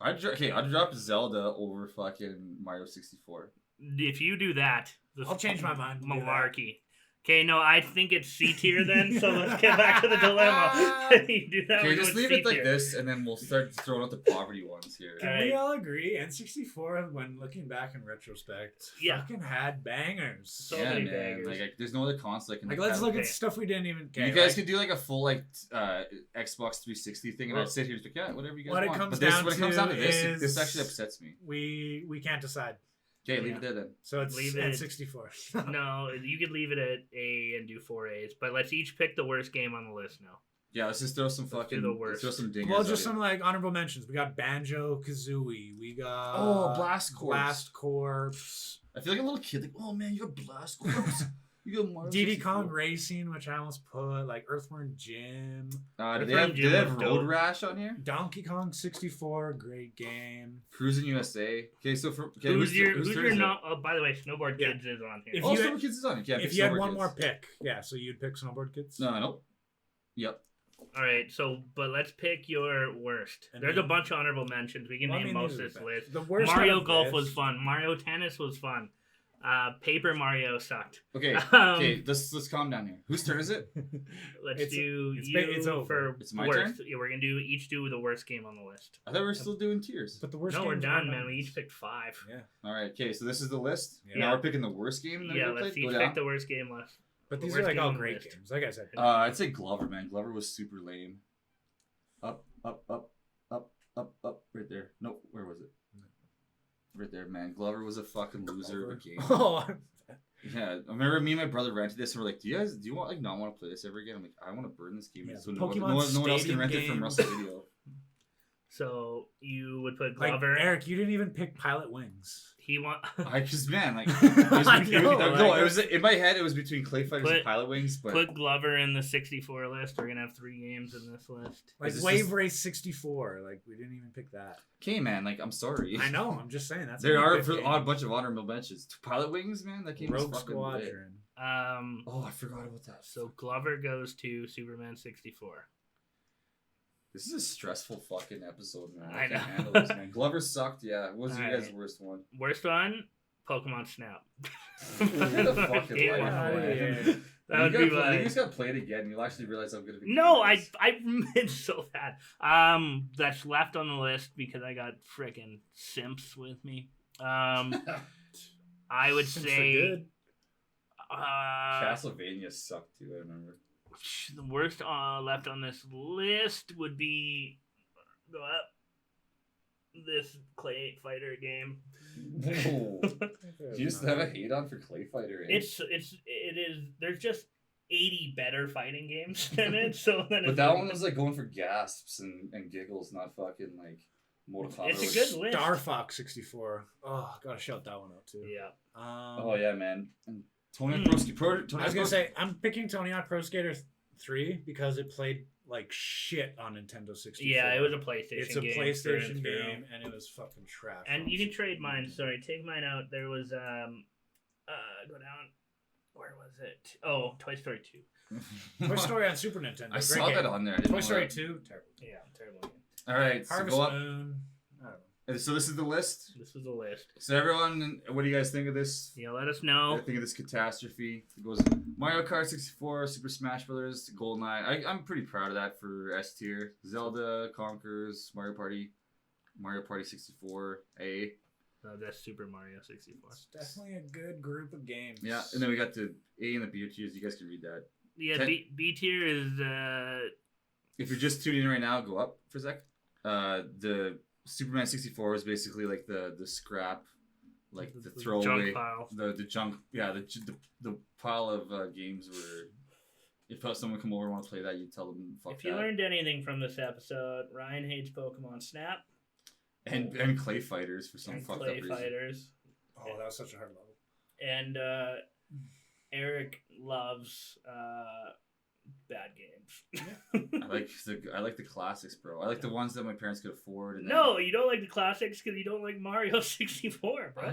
I'd drop Zelda over fucking Mario 64. If you do that, I'll change my mind. Do that. Malarkey. Okay, no, I think it's C tier then. So let's get back to the dilemma. You do that. Okay, we're just going leave it C like tier. this, and then we'll start throwing out the poverty ones here. Can we all agree N64, when looking back in retrospect, Yeah. fucking had bangers? So yeah, many man. bangers. Like, there's no other console that can. Like, like, let's have- look Okay. at stuff we didn't even You get. guys right? could do like a full like Xbox 360 thing, and Well, I'd sit here and be like, yeah, whatever you guys what it want. comes But this, down when it comes down to to this, is- this actually upsets me. We can't decide. Okay, leave Yeah. it there then. So it's Leave it. N64. No, you could leave it at A and do 4 A's, but let's each pick the worst game on the list now. Yeah, let's just throw some Let's do fucking. the Let's worst. throw some dingers. Well, out just here. some like honorable mentions. We got Banjo Kazooie. We got Blast Corps. Blast Corps. I feel like a little kid. Like, oh man, you got Blast Corps. You got Mario Diddy 64. Kong Racing, which I almost put like Earthworm Jim. Do they Earthworm have Jim was Road dope. Rash on here? Donkey Kong 64, great game. Cruising USA. Okay, so for okay, Who's your turn is it? not? Oh, by the way, Snowboard Yeah. Kids is on here. If Oh, you Snowboard had- Kids is on it. Yeah, If pick you had Snowboard one Kids. more pick, yeah, so you'd pick Snowboard Kids? No. Yep. All right, so but let's pick your worst. And There's then- a bunch of honorable mentions. We can Well, I name mean, most of these this are list. the worst Mario out of Golf this- was fun. Mario Tennis was fun. Paper Mario sucked. Okay. Um, Okay. Let's calm down here. Whose turn is it? Let's It's- do it's you ba- it's over. for It's my worst. turn? Yeah, we're gonna each do the worst game on the list. I thought we were still doing tiers. But the worst No, we're games done, aren't man. on We this. each picked 5. Yeah. All right. Okay. So this is the list. Yeah. Now we're picking the worst game. That Yeah, we ever let's played? each Go pick down. the worst game list. But these Worst are like game all on the great list. games. Like I said. I'd say Glover, man. Glover was super lame. Up. Right there. No, where was it? Right there, man. Glover was a fucking loser of a game. Oh, Yeah, I remember me and my brother rented this and we're like, do you want like not want to play this ever again? I'm like, I want to burn this game Yeah, so the no one Pokemon else can Stadium rent it from game. Russell Video. So you would put like Glover. Eric, you didn't even pick Pilot Wings. He want. I just man, like I know, no, like- it was in my head. It was between Clay Fighters Put- and Pilot Wings, but Put Glover in the 64 list. We're gonna have 3 games in this list. Like Is this Wave just- Race 64. Like we didn't even pick that. okay, man, like I'm sorry. I know. I'm just saying that's There a are good game. a bunch of honorable mentions. Pilot Wings, man, that game Rogue was fucking lit. Squadron. Oh, I forgot about that. So Glover goes to Superman 64. This is a stressful fucking episode, man. I I can't know. handle this, man. Glover sucked. Yeah, what was your Alright. guys' worst one? Worst one, Pokemon Snap. Get the fucking Game life on out the of list. here. That would be You my. just gotta play it again. You'll actually realize how good of a game No, it is. I it's so bad. That's left on the list because I got frickin' simps with me. I would Simps are say good. Castlevania sucked too. I remember. The worst left on this list would be go up this Clay Fighter game. Whoa. Do you just have a hate on for Clay Fighter? Eh? It is. There's just 80 better fighting games than it. So then. But that one was like going for gasps and giggles, not fucking like Mortal Kombat. It's a good list. Star Fox 64. Oh, gotta shout that one out too. Yeah. Oh yeah, man. And Tony Hawk I was gonna say I'm picking Tony Hawk Pro Skater 3 because it played like shit on Nintendo 64. Yeah, it was a PlayStation. It's a game PlayStation game, and it was fucking trash. And you can trade mine. Sorry, take mine out. There was go down. Where was it? Oh, Toy Story 2. Toy Story on Super Nintendo. I saw that on there. Toy Story 2, terrible. Yeah, terrible game. All right, so Harvest go up. Moon. I don't know. So this is the list. This was the list. So everyone, what do you guys think of this? Yeah, let us I know. think of this catastrophe. It goes Mario Kart 64, Super Smash Brothers, GoldenEye. I'm pretty proud of that for S tier. Zelda, Conkers, Mario Party 64, A. That's Super Mario 64. It's definitely a good group of games. Yeah, and then we got the A and the B tiers. You guys can read that. Yeah, B tier is If you're just tuning in right now, go up for a sec. The Superman 64 is basically like the scrap, like the throwaway, junk pile. the junk. Yeah, the pile of games where if someone come over and want to play that, you tell them fuck If you learned anything from this episode, Ryan hates Pokemon Snap and Clay Fighters for some and fucked Clay up reason. Fighters. Oh, that was such a hard level. And Eric loves bad games. I like the classics, bro. I like the ones that my parents could afford. And No, you don't like the classics because you don't like Mario 64, bro.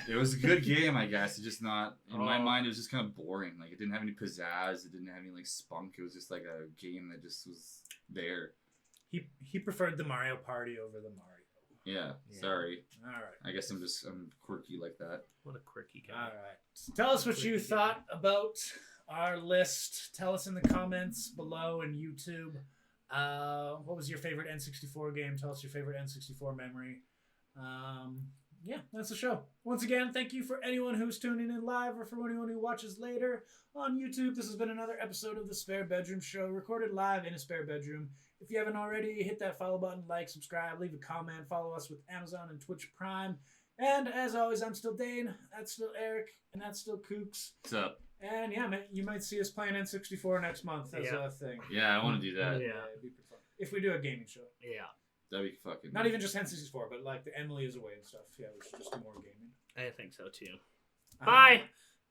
It was a good game, I guess. It's just not in my Oh. mind. It was just kind of boring. Like it didn't have any pizzazz. It didn't have any like spunk. It was just like a game that just was there. He preferred the Mario Party over the Mario. Yeah. Yeah. Sorry. All right. I guess I'm quirky like that. What a quirky guy. All right. So tell us what you thought about our list. Tell us in the comments below and YouTube. What was your favorite N64 game? Tell us your favorite N64 memory. Yeah, that's the show. Once again, thank you for anyone who's tuning in live or for anyone who watches later on YouTube. This has been another episode of the Spare Bedroom Show, recorded live in a spare bedroom. If you haven't already, hit that follow button, like, subscribe, leave a comment, follow us with Amazon and Twitch Prime. And as always, I'm still Dane, that's still Eric, and that's still Kooks. What's up? And yeah, man, you might see us playing N64 next month as Yeah. a thing. Yeah, I want to do that. Yeah. It'd be pretty fun. If we do a gaming show. Yeah. That'd be fucking. Not even just N64, but like the Emily is away and stuff. Yeah, we should just do more gaming. I think so too. Uh, Bye.